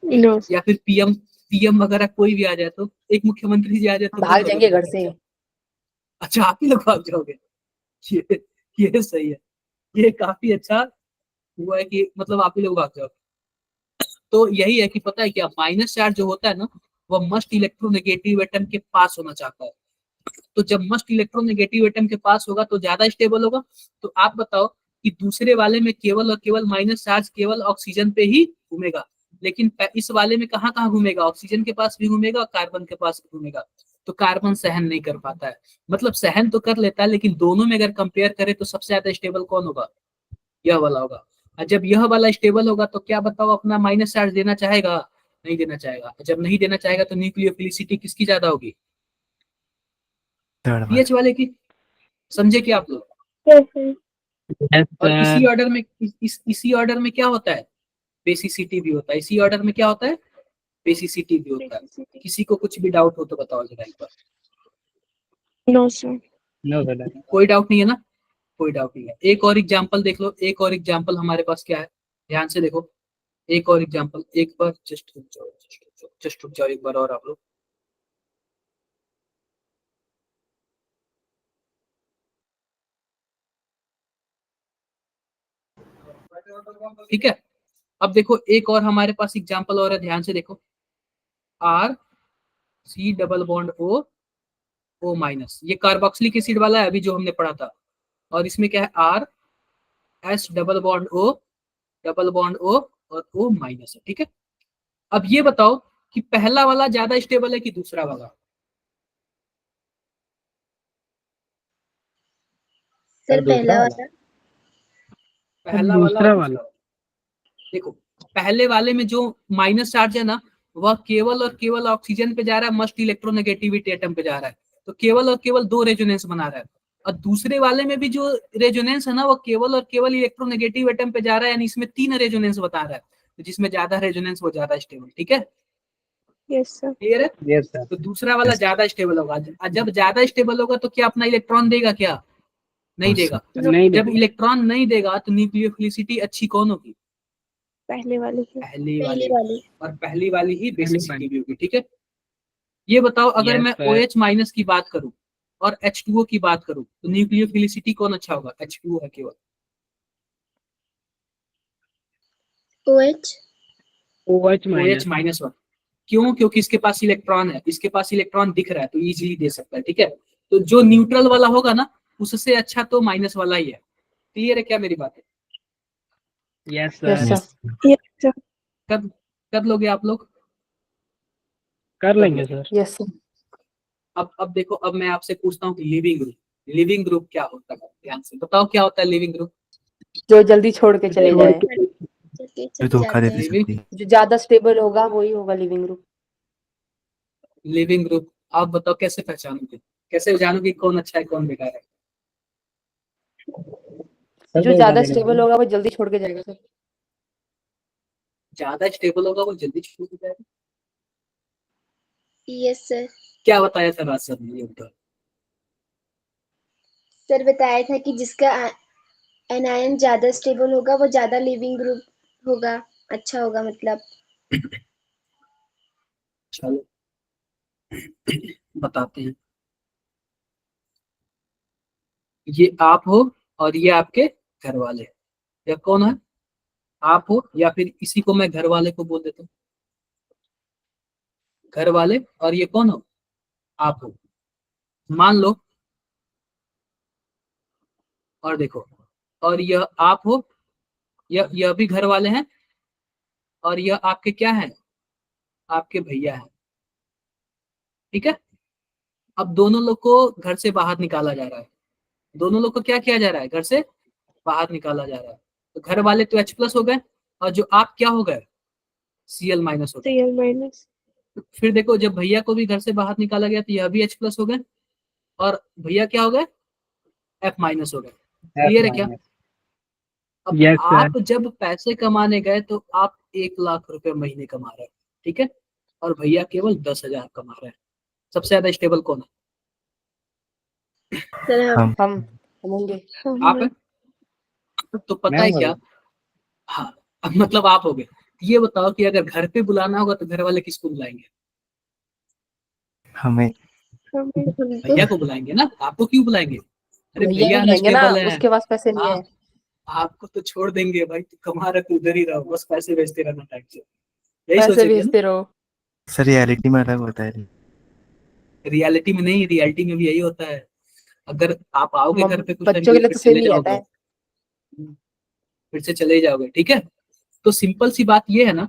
No. या फिर पीएम वगैरह कोई भी आ जाए, तो एक मुख्यमंत्री जी आ जाए तो भाग कर जाएंगे लोगे घर से। खर्चा? अच्छा, आप ही लोग भाग जाओगे? ये सही है, ये काफी अच्छा हुआ है कि मतलब आप ही लोग भाग जाओगे। तो यही है कि पता है क्या, माइनस चार्ज जो होता है ना, वह मस्ट इलेक्ट्रोनेगेटिव एटम के पास होना चाहता है। तो जब मस्ट इलेक्ट्रोनेगेटिव एटम के पास होगा तो ज्यादा स्टेबल होगा। तो आप बताओ कि दूसरे वाले में केवल और केवल माइनस चार्ज केवल ऑक्सीजन पे ही घूमेगा, लेकिन इस वाले में कहाँ कहाँ घूमेगा? ऑक्सीजन के पास भी घूमेगा और कार्बन के पास भी घूमेगा। तो कार्बन सहन नहीं कर पाता है, मतलब सहन तो कर लेता है, लेकिन दोनों में अगर कंपेयर करें तो सबसे ज्यादा स्टेबल कौन होगा? यह वाला होगा। और जब यह वाला स्टेबल होगा तो क्या बताओ, अपना माइनस चार्ज देना चाहेगा? नहीं देना चाहेगा। जब नहीं देना चाहेगा तो न्यूक्लियोफिलिसिटी किसकी ज्यादा होगी? थर्ड वाला। पीएच वाले की। समझे क्या आप लोग? Yes, sir. यस और इसी सर। ऑर्डर में इसी ऑर्डर में क्या होता है? बेसिसिटी भी होता है। इसी ऑर्डर में क्या होता है? बेसिसिटी भी होता है। किसी को कुछ भी डाउट हो तो बताओ जरा एक बार। No, sir. No sir. कोई डाउट नहीं है ना? कोई डाउट नहीं है। एक और एग्जांपल देख लो, एक और एग्जांपल हमारे पास क्या है, ध्यान से देखो। एक और एग्जांपल, एक बार जस्ट रुक जाओ, जस्ट रुक जाओ एक बार और आप लोग। ठीक है, अब देखो एक और हमारे पास एग्जांपल और है, ध्यान से देखो। R C double bond O O minus, ये कार्बोक्सिलिक एसिड वाला है अभी जो हमने पढ़ा था। और इसमें क्या है? R S double bond O और ओ माइनस है। ठीक है, अब ये बताओ कि पहला वाला ज्यादा स्टेबल है कि दूसरा वाला? सर पहला वाला। पहला वाला और दूसरा दूसरा वाला। वाला। देखो पहले वाले में जो माइनस चार्ज है ना, वह केवल और केवल ऑक्सीजन पे जा रहा है, मस्ट इलेक्ट्रोनेगेटिविटी एटम पे जा रहा है। तो केवल और केवल 2 रेजोनेंस बना रहा है। और दूसरे वाले में भी जो रेजोनेंस है ना, वो केवल और केवल इलेक्ट्रोनेगेटिव एटम पे जा रहा है, यानी इसमें 3 रेजोनेंस बता रहा है। तो जिसमें ज्यादा रेजोनेंस वो ज्यादा स्टेबल। ठीक है, Yes, sir. क्लियर है? Yes sir. तो दूसरा वाला ज्यादा स्टेबल होगा। जब ज्यादा स्टेबल होगा तो क्या अपना इलेक्ट्रॉन देगा क्या? नहीं No, sir. देगा। नहीं जब देगा। इलेक्ट्रॉन नहीं देगा तो न्यूक्लियोफिलिसिटी अच्छी कौन होगी? पहले वाले की। पहली पहली वाली, वाली। और पहली वाली ही पहली बेसिसिटी वाली। भी होगी। ठीक है, ये बताओ अगर Yes, मैं sir. OH माइनस की बात करूं और H2O की बात करूं तो न्यूक्लियोफिलिसिटी कौन अच्छा होगा? H2O है केवल। OH। OH OH minus. Minus one. क्यों? क्योंकि इसके पास इलेक्ट्रॉन है, इसके पास इलेक्ट्रॉन दिख रहा है तो इजीली दे सकता है। ठीक है, तो जो न्यूट्रल वाला होगा ना उससे अच्छा तो माइनस वाला ही है। क्लियर है क्या मेरी बात है? Yes yes sir, sir. Yes sir. कर कर लोगे आप लोग? कर कर लेंगे लो। सर। Yes sir. अब देखो, अब मैं आपसे पूछता हूँ कि लिविंग ग्रुप, लिविंग ग्रुप क्या होता है? ध्यान से बताओ क्या होता है लिविंग ग्रुप। जो जल्दी छोड़ के चले जाए, चलके जो चले धोखा दे जाते हैं। सकती है। जो ज्यादा स्टेबल होगा वही होगा लिविंग ग्रुप। लिविंग ग्रुप, आप बताओ कैसे पहचानोगे, कैसे जानोगे कौन अच्छा है कौन बेकार है? जो ज्यादा स्टेबल होगा वो जल्दी छोड़ के जाएगा सर। ज्यादा स्टेबल होगा वो जल्दी छूट जाएगा। Yes sir. क्या बताया था राज सर ने ये बताओ। सर बताया था कि जिसका एनायन ज्यादा स्टेबल होगा वो ज्यादा लिविंग ग्रुप होगा, अच्छा होगा मतलब। चलो बताते हैं। ये आप हो और ये आपके घर वाले, या कौन है? आप हो, या फिर इसी को मैं घर वाले को बोल देता हूँ, घर वाले। और ये कौन हो? आप हो। मान लो, और देखो, और यह आप हो, यह भी घर वाले हैं, और यह आपके क्या है? आपके भैया हैं। ठीक है, अब दोनों लोग को घर से बाहर निकाला जा रहा है। दोनों लोग को क्या किया जा रहा है? घर से बाहर निकाला जा रहा है। तो घर वाले तो H प्लस हो गए, और जो आप क्या हो गए? Cl माइनस हो गए। Cl minus. फिर देखो, जब भैया को भी घर से बाहर निकाला गया तो यह भी H प्लस हो गए, और भैया क्या हो गए? F माइनस हो गए। क्लियर है क्या? अब यस आप सर। जब पैसे कमाने गए तो आप 1 लाख रुपए महीने कमा रहे हैं। ठीक है, और भैया केवल 10,000 कमा रहे हैं। सबसे ज्यादा स्टेबल कौन सर हम हम होंगे। है? आप है। तो पता है क्या? हाँ, अब मतलब आप हो गए। ये बताओ कि अगर घर पे बुलाना होगा तो घर वाले किसको बुलाएंगे? हमें हमको। भैया को बुलाएंगे ना, आपको क्यों बुलाएंगे? अरे भैया भैया भी बुलाएंगे ना, अनस्टेबल है। उसके पास पैसे नहीं हाँ, है। आपको तो छोड़ देंगे भाई, तू कमा रहा तू उधर ही रहो, बस पैसे भेजते रहना टाइम से, यही पैसे सोचेंगे ना। भेजते रहो। सर रियलिटी में अलग होता है। रियलिटी में नहीं, रियलिटी में भी यही होता है। अगर आप आओगे घर पे कुछ टाइम बच्चों के के लिए लिए फिर तो सेम चले ही रहता जाओगे, है। फिर से चले जाओगे। ठीक है, तो सिंपल सी बात ये है ना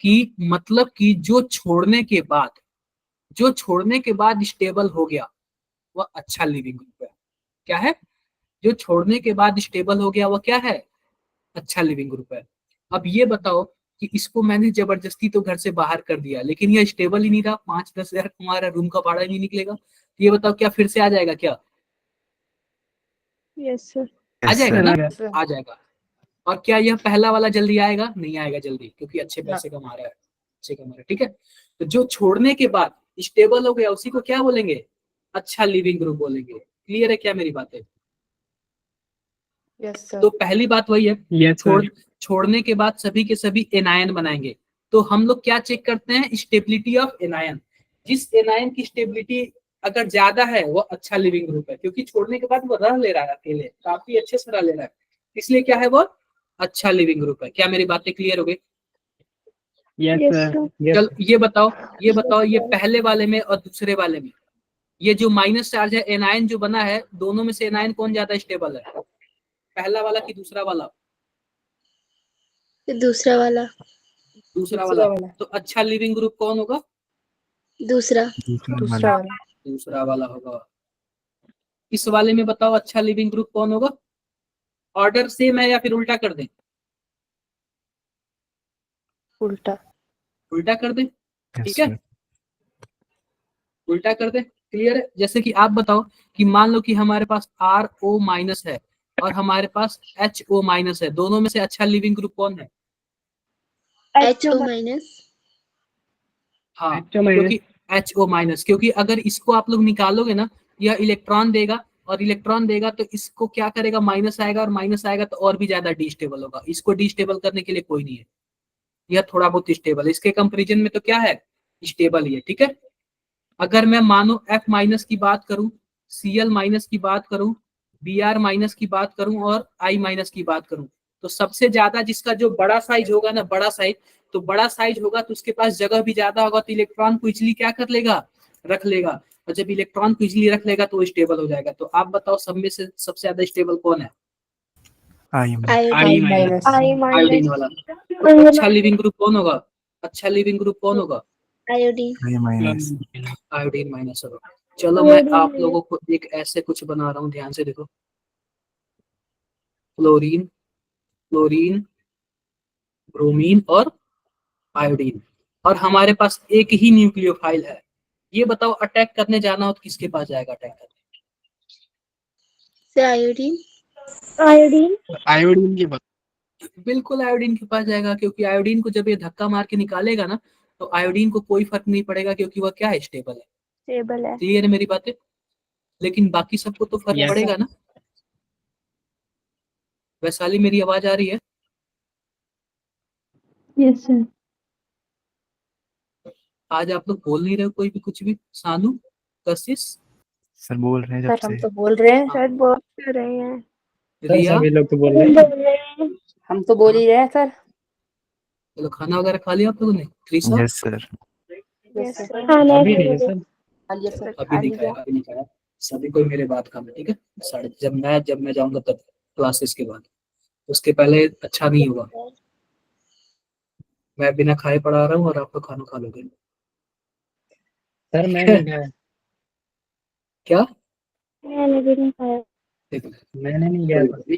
कि मतलब कि जो छोड़ने के बाद स्टेबल हो गया वह अच्छा लिविंग ग्रुप है। क्या है? जो छोड़ने के बाद स्टेबल हो गया वह क्या है? अच्छा लिविंग ग्रुप है। अब ये बताओ कि इसको मैंने जबरदस्ती तो घर से बाहर कर दिया, लेकिन यह स्टेबल ही नहीं रहा, 5-10 हजार कमा रहा, रूम का भाड़ा ही नहीं निकलेगा, तो ये बताओ क्या फिर से आ जाएगा क्या? Yes sir. आ यस जाएगा सर। ना, आ जाएगा। और क्या यह पहला वाला जल्दी आएगा? नहीं आएगा जल्दी, क्योंकि अच्छे ना। पैसे कमा रहा है, अच्छे कमा रहा है। ठीक है, तो जो छोड़ने के बाद स्टेबल हो गया उसी को क्या बोलेंगे? अच्छा लिविंग ग्रुप बोलेंगे। क्लियर है क्या मेरी बातें? Yes sir. तो पहली बात वही है, यस सर। छोड़ने के बाद सभी के सभी एनायन बनाएंगे। तो हम लोग क्या चेक करते हैं? Stability of anion. जिस एनायन की स्टेबिलिटी अगर ज्यादा है वो अच्छा लिविंग ग्रुप है, क्योंकि छोड़ने के बाद वो रह ले रहा है अकेले, काफी अच्छे से रह ले रहा है, इसलिए क्या है वो? अच्छा लिविंग ग्रुप है। क्या मेरी बातें क्लियर हो गई? Yes yes sir. सर। चल ये बताओ ये पहले वाले में और दूसरे वाले में ये जो माइनस चार्ज है एनायन जो बना है, दोनों में से एनायन कौन ज्यादा स्टेबल है? पहला वाला कि दूसरा वाला? दूसरा वाला। दूसरा वाला। दूसरा वाला। तो अच्छा लिविंग ग्रुप कौन होगा? दूसरा। दूसरा वाला। दूसरा वाला होगा। इस वाले में बताओ अच्छा लिविंग ग्रुप कौन होगा? ऑर्डर सेम है या फिर उल्टा कर दें? उल्टा। उल्टा कर दें, यस ठीक है, सर। उल्टा कर दें। क्लियर है? जैसे कि आप बताओ कि मान लो कि हमारे पास RO माइनस है और हमारे पास HO माइनस है, दोनों में से अच्छा लिविंग ग्रुप कौन है? HO minus. हाँ, HO माइनस। क्योंकि HO माइनस, क्योंकि अगर इसको आप लोग निकालोगे ना, यह इलेक्ट्रॉन देगा, और इलेक्ट्रॉन देगा तो इसको क्या करेगा? माइनस आएगा, और माइनस आएगा तो और भी ज्यादा डिस्टेबल होगा। इसको डिस्टेबल करने के लिए कोई नहीं है। यह थोड़ा बहुत स्टेबल, इसके कंपेरिजन में तो क्या है, स्टेबल ही है। ठीक है, अगर मैं मानो F माइनस की बात करूं, Cl माइनस की बात करूं, Br माइनस की बात करूं और I माइनस की बात करूं, तो सबसे ज्यादा जिसका जो बड़ा साइज होगा ना, बड़ा साइज, तो बड़ा साइज होगा तो उसके पास जगह भी ज्यादा होगा, तो इलेक्ट्रॉन को इजिली क्या कर लेगा, रख लेगा, और जब इलेक्ट्रॉन को इजिली रख लेगा तो वो स्टेबल हो जाएगा। तो आप बताओ सब में से सबसे ज्यादा स्टेबल कौन है? आई में आई माइनस आयोडीन वाला। अच्छा लिविंग ग्रुप कौन होगा? अच्छा लिविंग ग्रुप कौन होगा? आयोडीन। आई माइनस आयोडीन माइनस होगा। चलो मैं आप लोगों को एक ऐसे कुछ बना रहा हूँ, ध्यान से देखो। क्लोरीन, क्लोरीन, ब्रोमीन और आयोडीन, और हमारे पास एक ही न्यूक्लियोफाइल है। ये बताओ अटैक करने जाना हो तो किसके पास जाएगा अटैक करने? से आयोडीन। आयोडीन की बात। बिल्कुल आयोडीन के पास जाएगा, क्योंकि आयोडीन को जब ये धक्का मार के निकालेगा ना, तो आयोडीन को कोई फर्क नहीं पड़ेगा, क्योंकि वह क्या है, स्टेबल है। स्टेबल है। क्लियर है मेरी बातें? लेकिन बाकी सबको तो फर्क Yes, पड़ेगा ना। वैशाली मेरी आवाज आ रही है? Yes sir. आज आप लोग बोल नहीं रहे हो कोई भी कुछ भी। सानू, कशिश, सर बोल रहे हैं जब सर से। हम तो बोल रहे हैं, सर बोल क्यों रहे हैं? रिया, सभी लोग तो बोल रहे हैं। हम तो बोल ही रहे हैं सर। चलो खाना वगैरह खा लिया आप लोगों ने? क्रिसा यस सर। Yes sir. अभी नहीं है सर। हाँ जी सर, अभी खा नहीं लिया। खाया, अभी नहीं खाया। सभी कोई मेरे बात खाना, ठीक है? साढ़े जब मैं जाऊंगा तब, क्लासेस के बाद, उसके पहले अच्छा नहीं होगा। मैं बिना खाए पढ़ा रहा हूँ और आप लोग खाना खा लोगे। सर मैं नहीं खाया। क्या? मैंने भी नहीं खाया। देखो, मैंने नहीं गया कोई बात नहीं।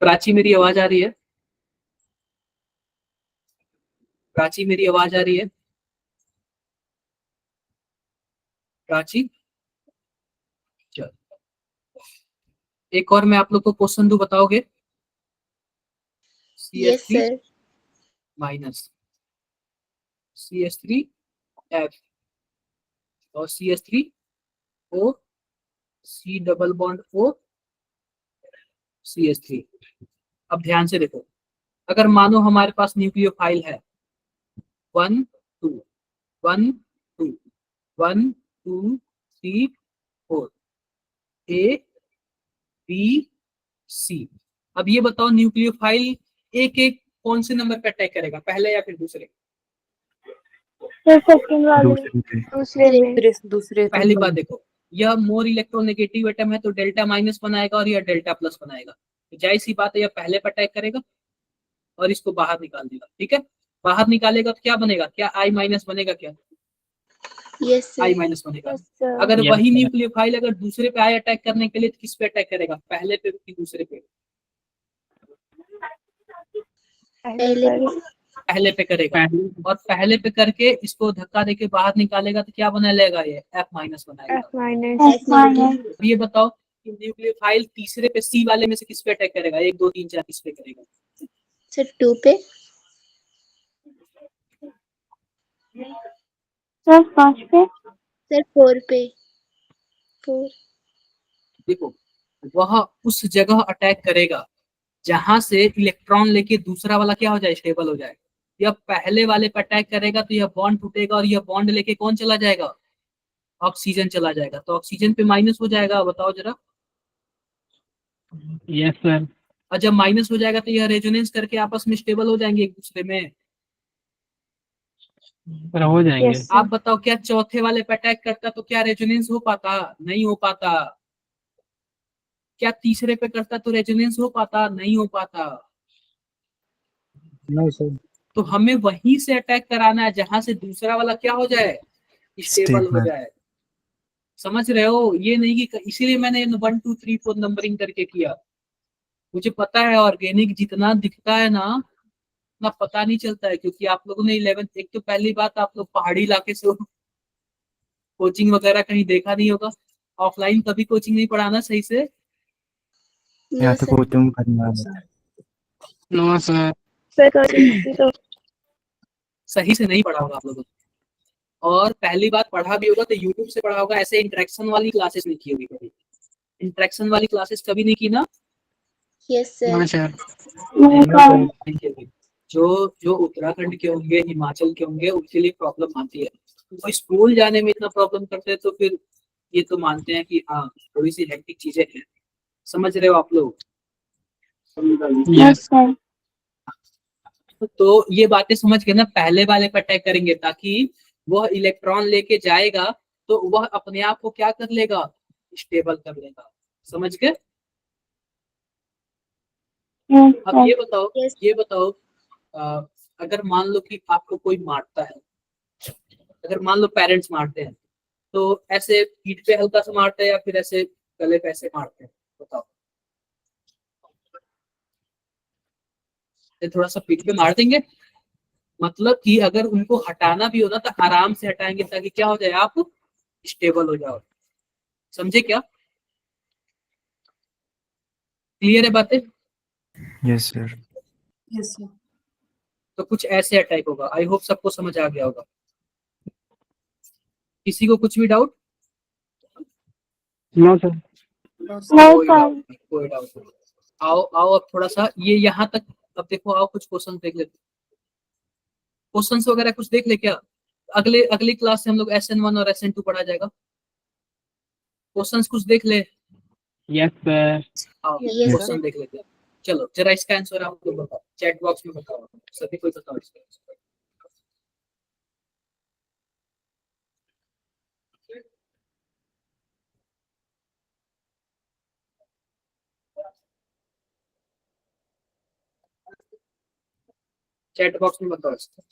प्राची मेरी आवाज आ रही है? प्राची मेरी आवाज आ रही है? प्राची, चलो एक और मैं आप लोग को क्वेश्चन दूं, बताओगे? Yes CH3 sir. Minus, CH3F और CH3O, C double bond O, CH3। अब ध्यान से देखो, अगर मानो हमारे पास न्यूक्लियोफाइल है 1 2 1 2 1 2 3 4, A B C। अब ये बताओ न्यूक्लियोफाइल एक एक कौन से नंबर पे अटैक करेगा, पहले या फिर दूसरे? सर सेकंड वाले। दूसरे पे। दूसरे में। दूसरे पे। पहली बात देखो, यह मोर इलेक्ट्रोनेगेटिव एटम है तो डेल्टा माइनस बनाएगा और यह डेल्टा प्लस बनाएगा, तो जाहिर सी बात है यह पहले पे अटैक करेगा और इसको बाहर निकाल देगा। ठीक है, बाहर निकालेगा तो क्या बनेगा, क्या I माइनस बनेगा? क्या यस I सर। माइनस बनेगा? Yes sir. अगर Yes, वही sir. न्यूक्लियोफाइल अगर दूसरे पे आए अटैक करने के लिए तो किस पे अटैक करेगा, पहले पे कि दूसरे पे? पहले पे। पहले पे करेगा, और पहले पे करके इसको धक्का देके बाहर निकालेगा तो क्या बना लेगा, ये F माइनस बनाएगा। F minus. अब ये बताओ कि न्यूक्लियोफाइल तीसरे पे C वाले में से किस पे अटैक करेगा, 1 2 3 4 किस पे करेगा? सर 2 पे। सर 5 पे। सर 4 पे। 4। देखो, वह उस जगह अटैक करेगा जहां से इलेक्ट्रॉन लेके दूसरा वाला क्या हो जाए, स्टेबल हो जाए। यह पहले वाले पे अटैक करेगा तो यह बॉन्ड टूटेगा और यह बॉन्ड लेके कौन चला जाएगा, ऑक्सीजन चला जाएगा, तो ऑक्सीजन पे माइनस हो जाएगा। बताओ जरा। Yes sir. और जब माइनस हो जाएगा तो यह रेजोनेंस करके आपस में स्टेबल हो जाएंगे एक दूसरे में। पर हो जाएंगे। Yes, आप बताओ, क्या चौथे वाले पे अटैक करता तो क्या रेजोनेंस हो पाता? नहीं हो पाता। क्या तीसरे पे करता तो रेजोनेंस हो पाता? नहीं हो पाता। No sir. तो हमें वहीं से अटैक कराना है जहां से दूसरा वाला क्या हो जाए, स्टेबल हो स्टेबल। जाए। समझ रहे हो? ये नहीं कि इसीलिए मैंने 1 2 3 4 नंबरिंग करके किया। मुझे पता है ऑर्गेनिक जितना दिखता है ना, ना पता नहीं चलता है, क्योंकि आप लोगों ने 11th, एक तो पहली बात आप लोग पहाड़ी इलाके से हो, कोचिंग वगैरह कहीं देखा नहीं होगा, ऑफलाइन कभी कोचिंग नहीं पढ़ाना सही से। यहाँ नो तो सर। कोचिंग करना है। No sir. सर सही से नहीं पढ़ा होगा आप लोगों ने, और पहली बात पढ़ा भी होगा तो यूट्यूब से पढ़ा होगा, ऐसे इंटरेक्शन वाली क्लासेस नहीं की होगी कभी। इंटरेक्शन वाली क्लासेस कभी नहीं की ना? Yes no sir. सर। नहीं की होगी। जो जो उत्तराखंड के होंगे, हिमाचल के होंगे, उनके लिए प्रॉब्लम आती है। तो स्कूल जाने में इतना प्रॉब्लम करते हैं तो फिर ये तो मानते हैं कि हाँ थोड़ी सी हेक्टिक चीजें हैं। समझ रहे हो आप लोग? Yes, sir. तो ये बातें समझ के ना पहले वाले पे अटैक करेंगे, ताकि वह इलेक्ट्रॉन लेके जाएगा तो वह अपने आप को क्या कर लेगा, स्टेबल कर लेगा। समझ गए? Yes, अब sir. ये बताओ, Yes. ये बताओ, अगर मान लो कि आपको कोई मारता है, अगर मान लो पेरेंट्स मारते हैं, तो ऐसे पीठ पे हल्का सा मारते हैं या फिर ऐसे गले पे ऐसे मारते हैं? बताओ। ये थोड़ा सा पीठ पे मार देंगे, मतलब कि अगर उनको हटाना भी होना तो आराम से हटाएंगे, ताकि क्या हो जाए, आप स्टेबल हो जाओ। समझे क्या? क्लियर है बातें? Yes sir. तो कुछ ऐसे अटैक होगा। आई होप सबको समझ आ गया होगा। किसी को कुछ भी डाउट? No sir. No, कोई sir. डाउट नहीं, कोई डाउट नहीं। आओ आओ, अब थोड़ा सा ये यहाँ तक। अब देखो, आओ कुछ क्वेश्चन देख लेते। क्वेश्चंस वगैरह कुछ देख ले क्या? अगले अगली क्लास से हम लोग SN1 और SN2 पढ़ा जाएगा। क्वेश्चंस कुछ देख ले। Yes sir. आओ Yes, sir. क्वेश्चन देख लेते हैं। चलो जरा इसका आंसर आप लोग बताओ, चैट बॉक्स में बताओ, सभी कोई बताओ इसका आंसर। चैट बॉक्स में बताओ इसका।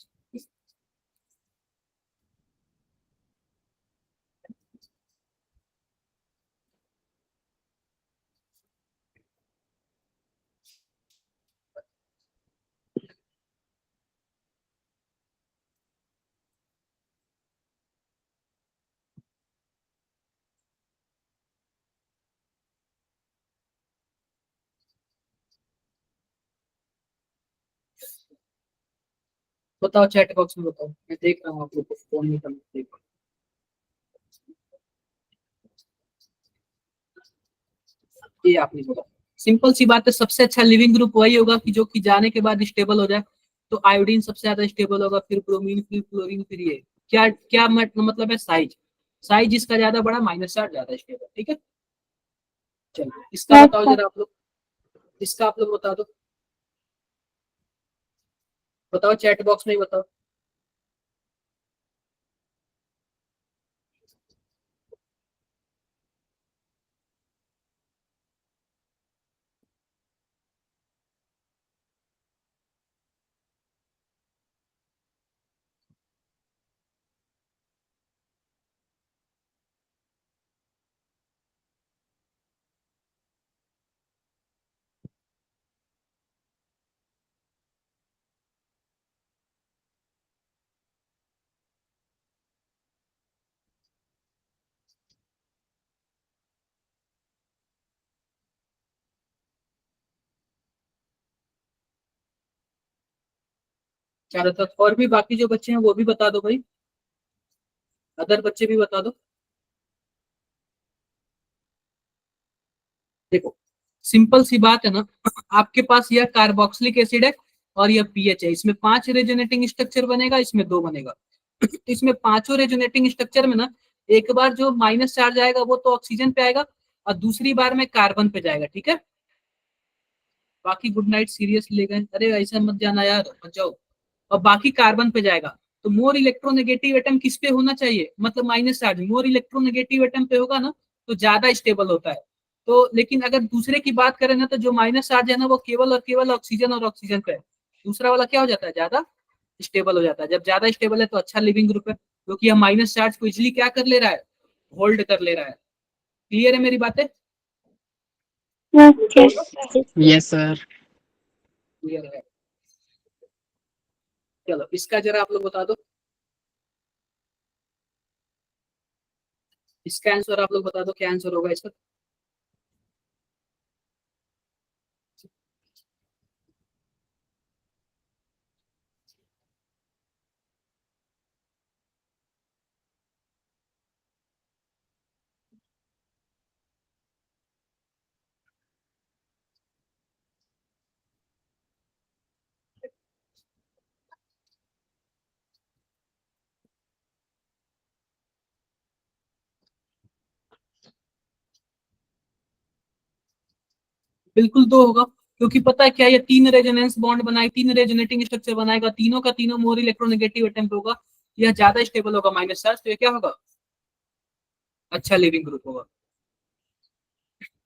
बताओ चैट बॉक्स में बताओ, मैं देख रहा हूँ आप लोग को फोन नहीं करना देखो। ये आपने बोला, सिंपल सी बात है, सबसे अच्छा लिविंग ग्रुप वही होगा कि जो कि जाने के बाद स्टेबल हो जाए। तो आयोडीन सबसे ज्यादा स्टेबल होगा, फिर ब्रोमीन, फिर क्लोरीन, फिर ये क्या क्या मतलब है, साइज। साइज इसका ज्यादा बड़ा, -4 ज्यादा स्टेबल। ठीक है, चलो इसका Yes, बताओ sir. जरा आप लोग, इसका आप लोग बता दो। बताओ चैट बॉक्स में ही बताओ। चारों तरफ, और भी बाकी जो बच्चे हैं वो भी बता दो भाई, अदर बच्चे भी बता दो। देखो सिंपल सी बात है ना, आपके पास यह कार्बोक्सिलिक एसिड है और यह पीएच है, इसमें 5 रेजोनेटिंग स्ट्रक्चर बनेगा, इसमें 2 बनेगा। इसमें पांचों रेजोनेटिंग स्ट्रक्चर में ना, एक बार जो -चार्ज आएगा वो तो ऑक्सीजन पे आएगा, और दूसरी बार में कार्बन पे जाएगा। ठीक है, बाकी गुड नाइट, सीरियस ले गए, अरे ऐसा मत जाना यार, मत जाओ। और बाकी कार्बन पे जाएगा। तो मोर इलेक्ट्रोनेगेटिव एटम किस पे होना चाहिए, मतलब -चार्ज मोर इलेक्ट्रोनेगेटिव एटम पे होगा ना, तो ज्यादा स्टेबल होता है। तो लेकिन अगर दूसरे की बात करें ना, तो जो -चार्ज है ना, वो केवल और केवल ऑक्सीजन और ऑक्सीजन पे है। दूसरा वाला क्या हो जाता है, ज्यादा स्टेबल हो जाता है। जब ज्यादा स्टेबल है तो अच्छा लिविंग ग्रुप है, क्योंकि हम -चार्ज को इजिली क्या कर ले रहा है, होल्ड कर ले रहा है। क्लियर है मेरी बातें? Yes, yes. Yes sir. Clear है। चलो इसका जरा आप लोग बता दो, इसका आंसर आप लोग बता दो, क्या आंसर होगा इसका? बिल्कुल दो होगा, क्योंकि पता है क्या, ये 3 रेजोनेंस बॉन्ड बनाए, 3 रेजोनेटिंग स्ट्रक्चर बनाएगा, तीनों का तीनों मोर इलेक्ट्रोनेगेटिव एटम होगा, यह ज्यादा स्टेबल होगा माइनस चार्ज, तो ये क्या होगा, अच्छा लिविंग ग्रुप होगा।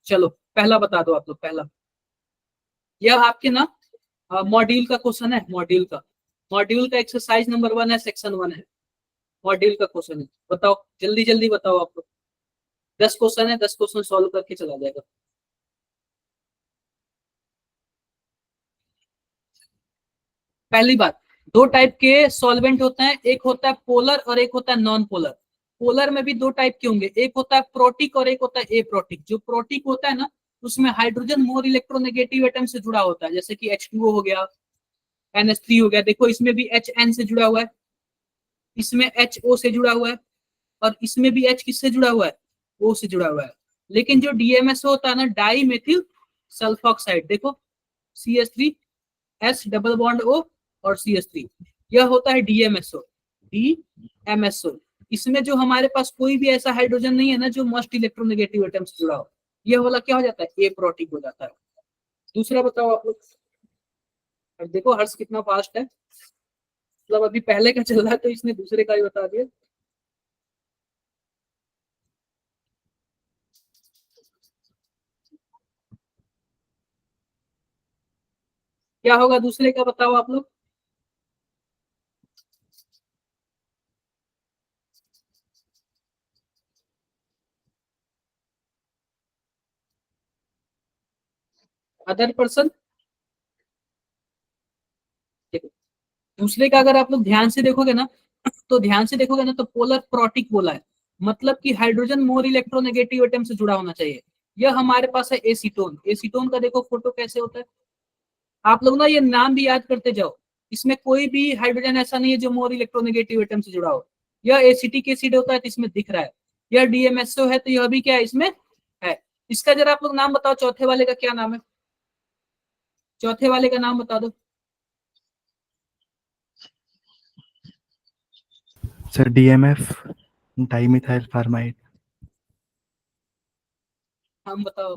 चलो पहला बता दो आप लोग, पहला यह आपके ना मॉड्यूल का क्वेश्चन है, मॉड्यूल का एक्सरसाइज नंबर 1 है, सेक्शन 1 है, मॉड्यूल का क्वेश्चन है। बताओ जल्दी जल्दी बताओ आप लोग, 10 क्वेश्चन है, 10 क्वेश्चन सॉल्व करके चला जाएगा। पहली बात, दो टाइप के सॉल्वेंट होते हैं, एक होता है पोलर और एक होता है नॉन पोलर। पोलर में भी दो टाइप के होंगे, एक होता है प्रोटिक और एक होता है एप्रोटिक। जो प्रोटिक होता है ना, उसमें हाइड्रोजन मोर इलेक्ट्रोनेगेटिव एटम से जुड़ा होता है, जैसे कि H2O हो गया, NH3 हो गया, देखो इसमें भी HN से जुड़ा हुआ है, इसमें HO से जुड़ा हुआ है, और इसमें भी H किससे जुड़ा हुआ है, O से जुड़ा हुआ है। लेकिन जो DMSO होता है ना, डाई मेथिल सल्फॉक्साइड, देखो CH3 S double bond O और CH3, यह होता है DMSO। इसमें जो हमारे पास कोई भी ऐसा हाइड्रोजन नहीं है ना जो मोस्ट इलेक्ट्रोनेगेटिव एटम से जुड़ा हो, यह वाला क्या हो जाता है, ए प्रोटिक हो जाता है। दूसरा बताओ आप लोग, अब देखो हर्ष कितना फास्ट है, मतलब अभी पहले का चल रहा है तो इसने दूसरे का ही बता दिया। क्या होगा दूसरे का, बताओ आप लोग। अदर पर्सन, देखो दूसरे का अगर आप लोग ध्यान से देखोगे ना, तो ध्यान से देखोगे ना तो पोलर प्रोटिक बोला है, मतलब कि हाइड्रोजन मोर इलेक्ट्रोनेगेटिव एटम से जुड़ा होना चाहिए। यह हमारे पास है एसीटोन। एसीटोन का देखो फोटो कैसे होता है, आप लोग ना ये नाम भी याद करते जाओ, इसमें कोई भी हाइड्रोजन ऐसा नहीं है जो मोर इलेक्ट्रोनेगेटिव एटम से जुड़ा हो। यह एसिटिक एसिड होता है तो इसमें दिख रहा है, यह DMSO है तो यह भी क्या है, इसमें है। इसका जरा आप लोग नाम बताओ, चौथे वाले का क्या नाम है, चौथे वाले का नाम बता दो। Sir DMF, dimethyl formamide. हम बताओ,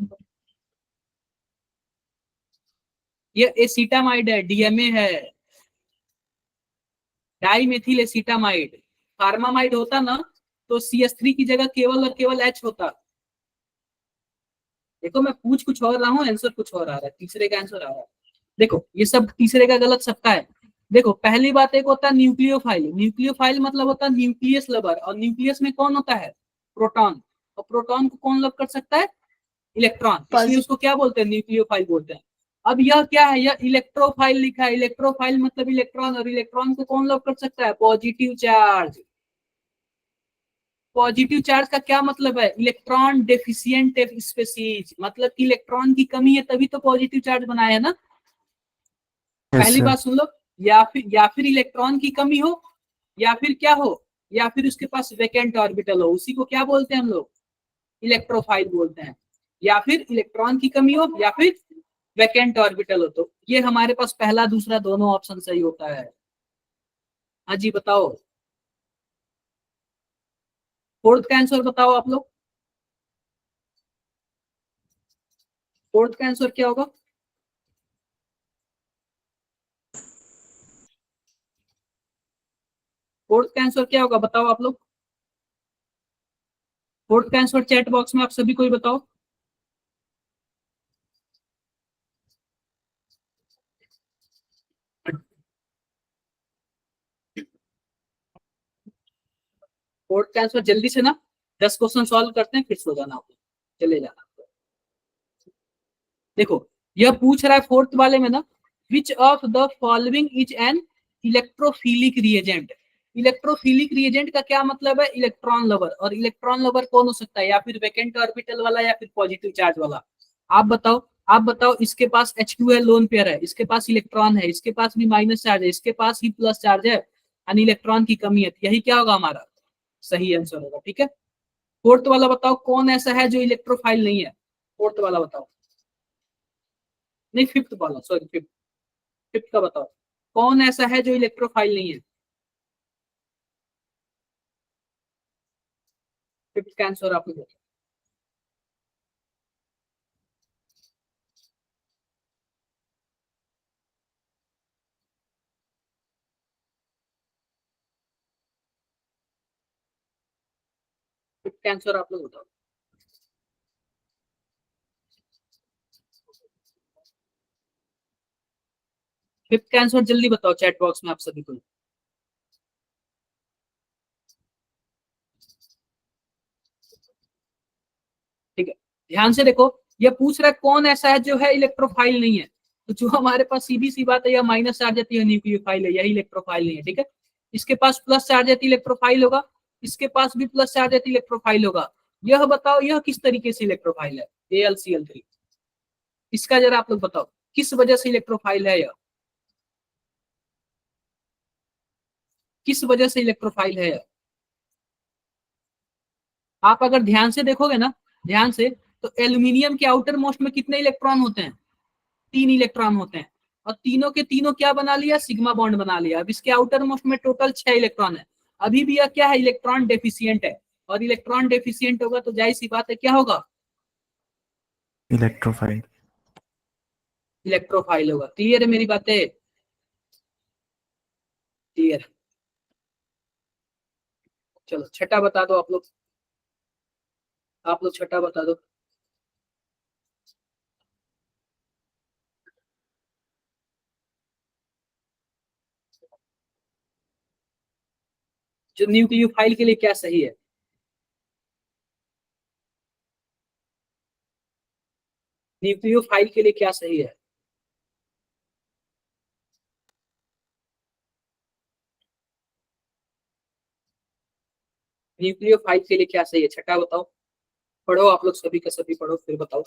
ये एसिटामाइड है, DMA है, डाई मेथिल एसिटामाइड। फार्मामाइड होता ना तो CH3 की जगह केवल और केवल H होता। देखो मैं पूछ कुछ और रहा हूँ, आंसर कुछ और आ रहा है, तीसरे का आंसर आ रहा है। देखो ये सब तीसरे का गलत सबका है। देखो पहली बात, एक होता है न्यूक्लियोफाइल। न्यूक्लियोफाइल मतलब होता है न्यूक्लियस लवर, और न्यूक्लियस में कौन होता है, प्रोटॉन, और प्रोटॉन को कौन लव कर सकता है, इलेक्ट्रॉन, इसलिए उसको क्या बोलते हैं, न्यूक्लियोफाइल बोलते हैं। अब यह क्या है, यह इलेक्ट्रोफाइल लिखा है, इलेक्ट्रोफाइल मतलब इलेक्ट्रॉन, और इलेक्ट्रॉन को कौन लव कर सकता है, पॉजिटिव चार्ज। पॉजिटिव चार्ज का क्या मतलब है, इलेक्ट्रॉन डेफिशिएंट स्पेसीज, मतलब कि इलेक्ट्रॉन की कमी है तभी तो पॉजिटिव चार्ज बनाया है ना। यस पहली सर। बात सुन लो, या फिर इलेक्ट्रॉन की कमी हो, या फिर क्या हो, या फिर उसके पास वैकेंट ऑर्बिटल हो, उसी को क्या बोलते हैं हम लोग, इलेक्ट्रोफाइल बोलते हैं। या फिर इलेक्ट्रॉन की कमी हो या फिर वैकेंट ऑर्बिटल हो, तो ये हमारे पास पहला दूसरा दोनों ऑप्शन सही होता है। हाँ जी बताओ, फोर्थ का आंसर बताओ आप लोग, फोर्थ का आंसर क्या होगा, फोर्थ का आंसर क्या होगा बताओ आप लोग, फोर्थ का आंसर चैट बॉक्स में आप सभी कोई बताओ। फोर्थ का आंसर जल्दी से ना, 10 क्वेश्चन सॉल्व करते हैं फिर सो जाना, आप चले जाना। देखो यह पूछ रहा है फोर्थ वाले में ना, which of the following is an electrophilic reagent. Electrophilic reagent का क्या मतलब है, इलेक्ट्रॉन लवर, और इलेक्ट्रॉन लवर कौन हो सकता है, या फिर वैकेंट ऑर्बिटल वाला या फिर पॉजिटिव चार्ज वाला। आप बताओ, आप बताओ, इसके पास H2 है, लोन पेयर है, इसके पास इलेक्ट्रॉन है, इसके पास भी माइनस चार्ज है, इसके पास ही प्लस चार्ज है, यानी इलेक्ट्रॉन की कमी है, यही क्या होगा हमारा सही आंसर होगा। ठीक है, फोर्थ वाला बताओ कौन ऐसा है जो इलेक्ट्रोफाइल नहीं है, फोर्थ वाला बताओ, नहीं फिफ्थ वाला, सॉरी फिफ्थ, फिफ्थ का बताओ कौन ऐसा है जो इलेक्ट्रोफाइल नहीं है, फिफ्थ का आंसर आप लोग। फिफ्थ का आंसर आप लोग बताओ। फिफ्थ का आंसर जल्दी बताओ चैट बॉक्स में आप सभी को। ठीक है, ध्यान से देखो, ये पूछ रहा है कौन ऐसा है जो है इलेक्ट्रोफाइल नहीं है। तो जो हमारे पास सीधी सी बात है, या माइनस चार्ज आती है न्यूक्लियोफाइल है, यही इलेक्ट्रोफाइल नहीं है। ठीक है, इसके पास प्लस चार्ज आती इलेक्ट्रोफाइल होगा, इसके पास भी प्लस चार्ज आती इलेक्ट्रोफाइल होगा। यह बताओ यह किस तरीके से इलेक्ट्रोफाइल है, AlCl3। इसका जरा आप लोग बताओ किस वजह से इलेक्ट्रोफाइल है, यह किस वजह से इलेक्ट्रोफाइल है यह? आप अगर ध्यान से देखोगे ना, ध्यान से, तो एल्यूमिनियम के आउटर मोस्ट में कितने इलेक्ट्रॉन होते हैं? 3 इलेक्ट्रॉन होते हैं, और तीनों के तीनों क्या बना लिया? सिग्मा बॉन्ड बना लिया। अब इसके आउटर मोस्ट में टोटल 6 इलेक्ट्रॉन है। अभी भी यह क्या है? इलेक्ट्रॉन डेफिशिएंट है, और इलेक्ट्रॉन डेफिशिएंट होगा तो जाहिर सी बात है क्या होगा? इलेक्ट्रोफाइल। इलेक्ट्रोफाइल होगा। क्लियर है मेरी बातें? क्लियर। चलो छठा बता दो आप लोग, आप लोग छठा बता दो। जो न्यूक्लियोफाइल के लिए क्या सही है? न्यूक्लियोफाइल के लिए क्या सही है? न्यूक्लियोफाइल के लिए क्या सही है? छठा बताओ, पढ़ो आप लोग सभी का सभी पढ़ो, फिर बताओ।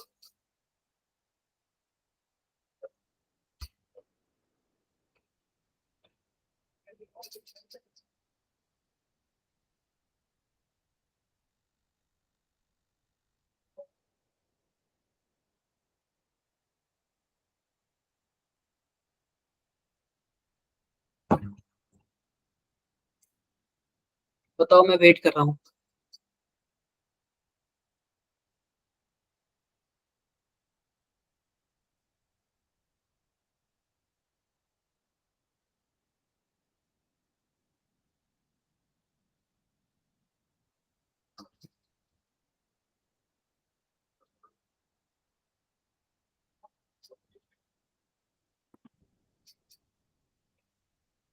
बताओ, मैं वेट कर रहा हूँ।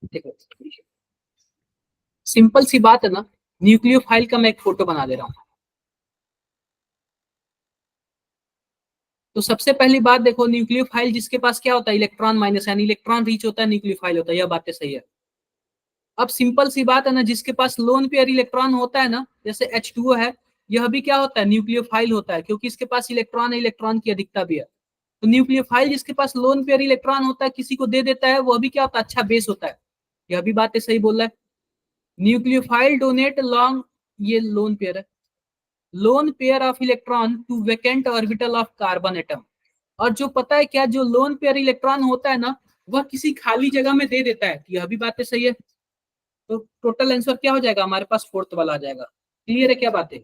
देखो, सिंपल सी बात है ना, न्यूक्लियोफाइल का मैं एक फोटो बना दे रहा हूँ। तो सबसे पहली बात देखो, न्यूक्लियोफाइल जिसके पास क्या होता है? इलेक्ट्रॉन माइनस, यानी इलेक्ट्रॉन रीच होता है, न्यूक्लियोफाइल होता है। यह बातें सही है। अब सिंपल सी बात है ना, जिसके पास लोन पेयर इलेक्ट्रॉन होता है ना, जैसे H2O है, यह भी क्या होता है? न्यूक्लियोफाइल होता है, क्योंकि इसके पास इलेक्ट्रॉन है, इलेक्ट्रॉन की अधिकता भी है। तो न्यूक्लियोफाइल जिसके पास लोन पेयर इलेक्ट्रॉन होता है, किसी को दे देता है, वह भी क्या होता है? अच्छा बेस होता है। यह भी बातें सही बोल रहा है। न्यूक्लियोफाइल डोनेट लॉन्ग, ये लोन पेयर है, lone pair of electron to vacant orbital of carbon atom. और जो पता है क्या, जो लोन पेयर इलेक्ट्रॉन होता है ना, वह किसी खाली जगह में दे देता है। यह भी बातें सही है। तो टोटल आंसर क्या हो जाएगा हमारे पास? फोर्थ वाला आ जाएगा। क्लियर है क्या बातें?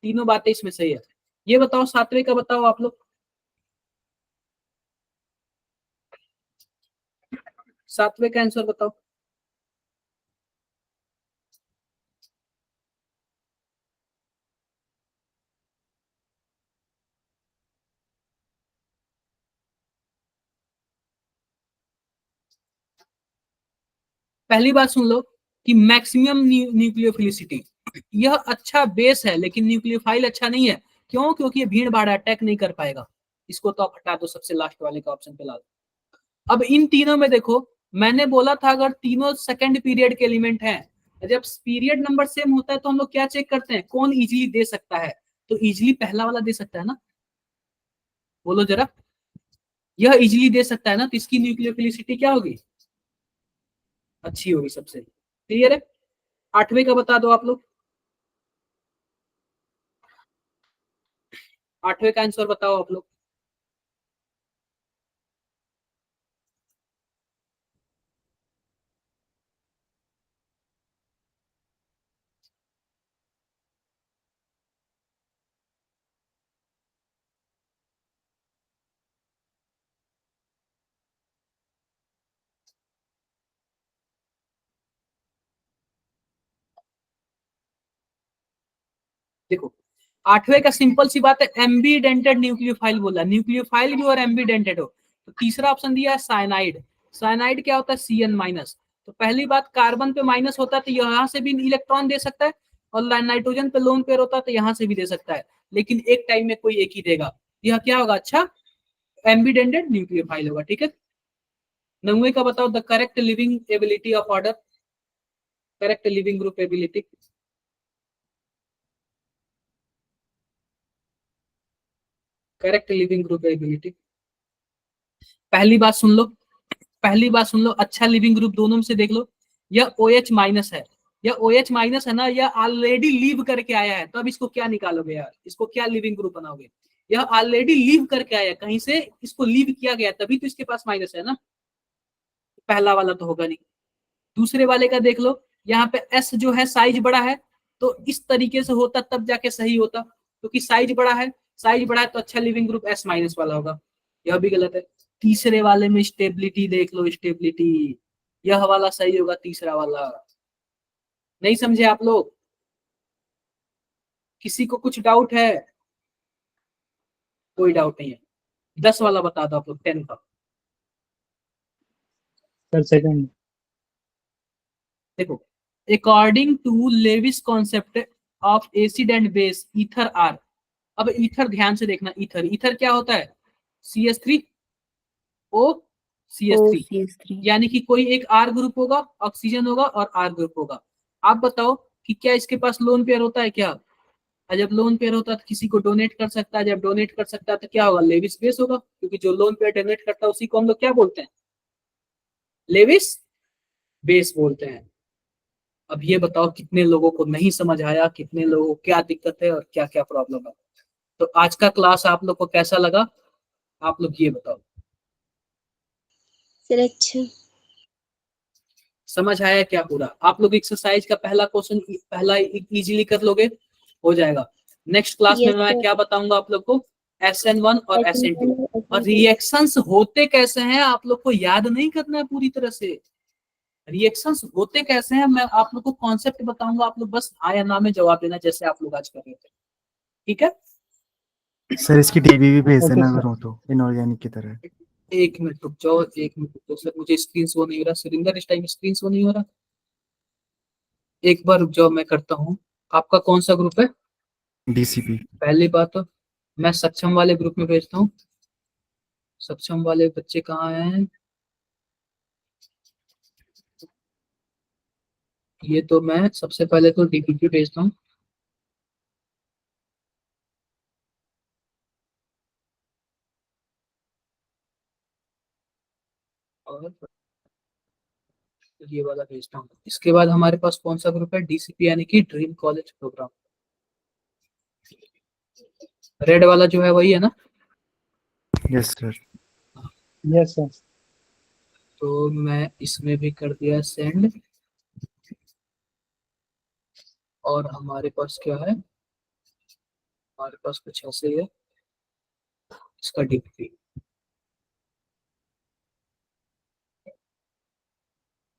तीनों बातें इसमें सही है। ये बताओ सातवें का बताओ आप लोग, सातवें का आंसर बताओ। पहली बात सुन लो कि मैक्सिमम न्यूक्लियोफिलिसिटी, यह अच्छा बेस है, लेकिन न्यूक्लियोफाइल अच्छा नहीं है। क्यों? क्योंकि ये भीड़ भाड़ अटैक नहीं कर पाएगा। इसको तो आप हटा दो, सबसे लास्ट वाले का ऑप्शन पे ला दो। अब इन तीनों में देखो, मैंने बोला था अगर तीनों सेकंड पीरियड के एलिमेंट हैं, जब पीरियड नंबर सेम होता है तो हम लोग क्या चेक करते हैं? कौन इजीली दे सकता है? तो इजीली पहला वाला दे सकता है ना, बोलो जरा। यह इजीली दे सकता है ना, तो इसकी न्यूक्लियोफिलिसिटी क्या होगी? अच्छी होगी सबसे। क्लियर है? आठवें का बता दो आप लोग, आठवें का आंसर बताओ आप लोग। देखो 8वें का सिंपल सी बात है, एम्बीडेंटेड न्यूक्लियोफाइल बोला, न्यूक्लियोफाइल भी और एम्बीडेंटेड हो। तो तीसरा ऑप्शन दिया है साइनाइड। साइनाइड क्या होता है? Cn minus. तो पहली बात, कार्बन पे माइनस होता है तो यहाँ से भी इलेक्ट्रॉन दे सकता है, और नाइट्रोजन पे लोन पेयर होता है तो यहाँ से भी दे सकता है, लेकिन एक टाइम में कोई एक ही देगा। यह क्या होगा? अच्छा, एम्बीडेंटेड न्यूक्लियोफाइल होगा। ठीक है, 9वें का बताओ, the correct living ability of order, correct leaving group ability. Correct leaving group ability, पहली बात सुन लो, पहली बात सुन लो, अच्छा लिविंग ग्रुप दोनों में से देख लो, यह OH माइनस है, यह OH माइनस है ना, यह ऑलरेडी लीव करके आया है, तो अब इसको क्या निकालोगे यार, इसको क्या लिविंग ग्रुप बनाओगे? यह ऑलरेडी लीव करके आया है, कहीं से इसको लीव किया गया, तभी तो इसके पास माइनस है ना, पहला वाला तो होगा नहीं। दूसरे वाले का देख लो, यहाँ पे S जो है साइज बड़ा है, तो इस तरीके से होता तब जाके सही होता, क्योंकि साइज बड़ा है, साइज बड़ा है तो अच्छा लिविंग ग्रुप S माइनस वाला होगा, यह भी गलत है। तीसरे वाले में स्टेबिलिटी देख लो, स्टेबिलिटी, यह वाला सही होगा, तीसरा वाला। नहीं समझे आप लोग? किसी को कुछ डाउट है? कोई डाउट नहीं है। 10 वाला बता दो आप लोग, 10 का। Sir second. देखो, according to Lewis concept of acid and base ether are. अब ईथर ध्यान से देखना, ईथर, ईथर क्या होता है? CH3 O CH3, OCS3 यानी कि कोई एक R ग्रुप होगा, ऑक्सीजन होगा और R ग्रुप होगा। आप बताओ कि क्या इसके पास लोन पेयर होता है क्या? और जब लोन पेयर होता है तो किसी को डोनेट कर सकता है, जब डोनेट कर सकता है तो क्या होगा? लेविस बेस होगा, क्योंकि जो लोन पेयर डोनेट करता है उसी को हम लोग क्या बोलते हैं? लेविस बेस बोलते हैं। अब ये बताओ कितने लोगों को नहीं समझ आया, कितने लोगों को क्या दिक्कत है और क्या क्या प्रॉब्लम है? तो आज का क्लास आप लोग को कैसा लगा, आप लोग ये बताओ। सर अच्छा। समझ आया क्या पूरा? आप लोग एक्सरसाइज का पहला क्वेश्चन पहला इजीली कर लोगे, हो जाएगा। नेक्स्ट क्लास में यस मैं सर। क्या बताऊंगा आप लोग को? SN1 और SN2, और SN1 रिएक्शंस होते कैसे हैं आप लोग को याद नहीं करना है पूरी तरह से। रिएक्शंस होते कैसे हैं मैं आप लोग को कॉन्सेप्ट बताऊंगा, आप लोग बस हाँ या ना में जवाब देना, जैसे आप लोग आज कर रहे थे। ठीक है, सर इसकी डीबी भी भेज ओके देना सर। अगर हो तो, इनऑर्गेनिक की तरह। एक मिनट रुक जाओ, एक मिनट रुक जाओ सर, मुझे स्क्रीन शो नहीं हो रहा, सुरिंदर इस टाइम स्क्रीन शो नहीं हो रहा, एक बार रुक जाओ, मैं करता हूँ। आपका कौन सा ग्रुप है? DCP। पहली बात तो मैं सक्षम वाले ग्रुप में भेजता हूँ। सक्षम वाले बच्चे कहाँ हैं? ये तो मैं सबसे पहले तो DPP भेजता हूँ, और ये वाला भेजता हूँ। इसके बाद हमारे पास कौन सा ग्रुप है? DCP, यानी कि ड्रीम कॉलेज प्रोग्राम। रेड वाला जो है वही है ना? Yes sir. Yes sir. तो मैं इसमें भी कर दिया सेंड। और हमारे पास क्या है? हमारे पास कुछ ऐसे ही है, इसका DPP,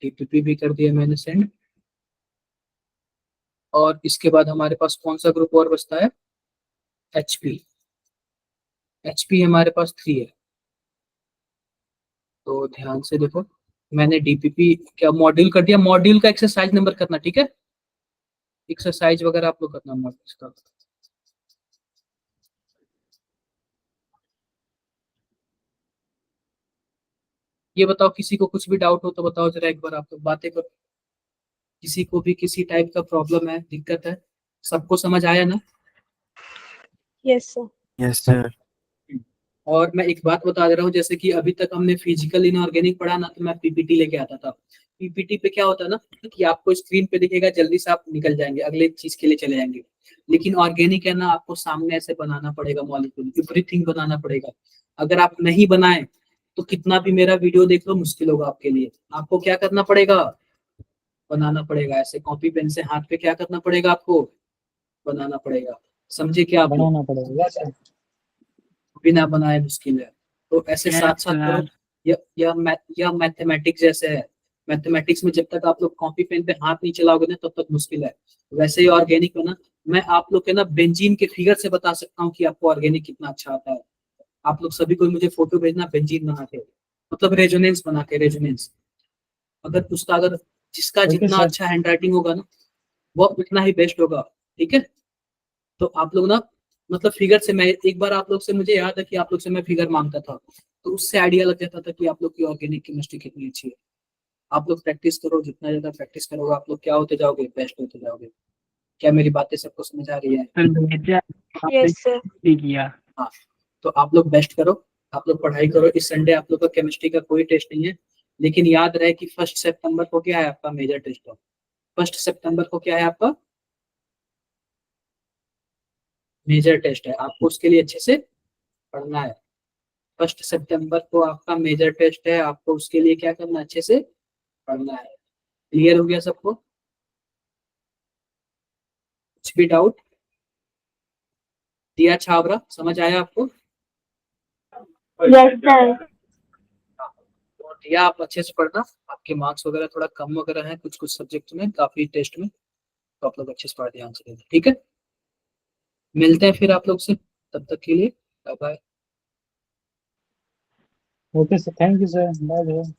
DPP भी कर दिया मैंने सेंड। और इसके बाद हमारे पास कौन सा ग्रुप और बचता है? HP। HP हमारे पास 3 है, तो ध्यान से देखो, मैंने DPP क्या मॉड्यूल कर दिया, मॉड्यूल का एक्सरसाइज नंबर करना, ठीक है? एक्सरसाइज वगैरह आप लोग करना मॉड्यूल का। ये बताओ, किसी को कुछ भी डाउट हो तो बताओ जरा, एक बार आप लोग बातें करो, किसी को भी किसी टाइप का प्रॉब्लम है, दिक्कत है? सबको समझ आया ना? Yes sir. Yes sir. और मैं एक बात बता दे रहा हूँ, जैसे कि अभी तक हमने फिजिकल इनऑर्गेनिक पढ़ा ना, तो मैं PPT लेके आता था। PPT पे क्या होता है ना, कि आपको स्क्रीन पे दिखेगा, जल्दी से आप निकल जाएंगे, अगले चीज के लिए चले जाएंगे। लेकिन ऑर्गेनिक है ना, आपको सामने ऐसे बनाना पड़ेगा, मॉलिक्यूल एवरीथिंग बनाना पड़ेगा। अगर आप नहीं बनाए तो कितना भी मेरा वीडियो देख लो, मुश्किल होगा आपके लिए। आपको क्या करना पड़ेगा? बनाना पड़ेगा, ऐसे कॉपी पेन से हाथ पे क्या करना पड़ेगा आपको? बनाना पड़ेगा। समझे क्या आप लोग? बनाना पड़ेगा। Yes sir. बिना बनाए मुश्किल है, तो ऐसे Yes, साथ साथ sir. करो। यह मैथमेटिक्स जैसे है, मैथमेटिक्स में जब तक आप लोग कॉपी पेन पे हाथ नहीं चलाओगे ना तब तक मुश्किल है। वैसे ही ऑर्गेनिक में ना मैं आप लोग के ना बेंजीन के फिगर से बता सकता हूँ कि आपको ऑर्गेनिक कितना अच्छा आता है। आप लोग सभी को मुझे फोटो भेजना बेंजीन बना के, मतलब रेजोनेंस बना के, रेजोनेंस। अगर जिसका ओके जितना सर। अच्छा हैंड राइटिंग होगा ना वो उतना ही बेस्ट होगा। ठीक है, तो आप लोग ना मतलब फिगर से, मैं एक बार आप लोग से, मुझे याद है कि आप लोग से मैं फिगर मांगता था, तो उससे आइडिया लग जाता था कि आप लोग की ऑर्गेनिक केमिस्ट्री कितनी अच्छी है। आप लोग प्रैक्टिस करो, जितना ज्यादा प्रैक्टिस करोगे आप लोग क्या होते जाओगे, बेस्ट होते जाओगे। क्या मेरी बातें सबको समझ आ रही है? सर भेजा Yes, sir. भी किया। हाँ, तो आप लोग बेस्ट करो, आप लोग पढ़ाई करो। इस संडे आप लोग का केमिस्ट्री का कोई टेस्ट नहीं है, लेकिन याद रहे कि 1 सितंबर को क्या है आपका मेजर टेस्ट है। 1 सितंबर को क्या है आपका मेजर टेस्ट है, आपको उसके लिए अच्छे से पढ़ना है। 1 सितंबर को आपका मेजर टेस्ट है, आपको उसके लिए क्या करना है, अच्छे से पढ़ना है। क्लियर हो गया सबको? कुछ भी डाउट? दिया छावरा, समझ आया आपको? Yes, sir. तो दिया, आप अच्छे से पढ़ना। आपके मार्क्स वगैरह थोड़ा कम वगैरह है कुछ कुछ सब्जेक्ट में, काफी टेस्ट में, तो आप लोग अच्छे से पढ़ ध्यान से देना। ठीक है, मिलते हैं फिर आप लोग से, तब तक के लिए bye bye. Okay sir, thank you sir, bye bye.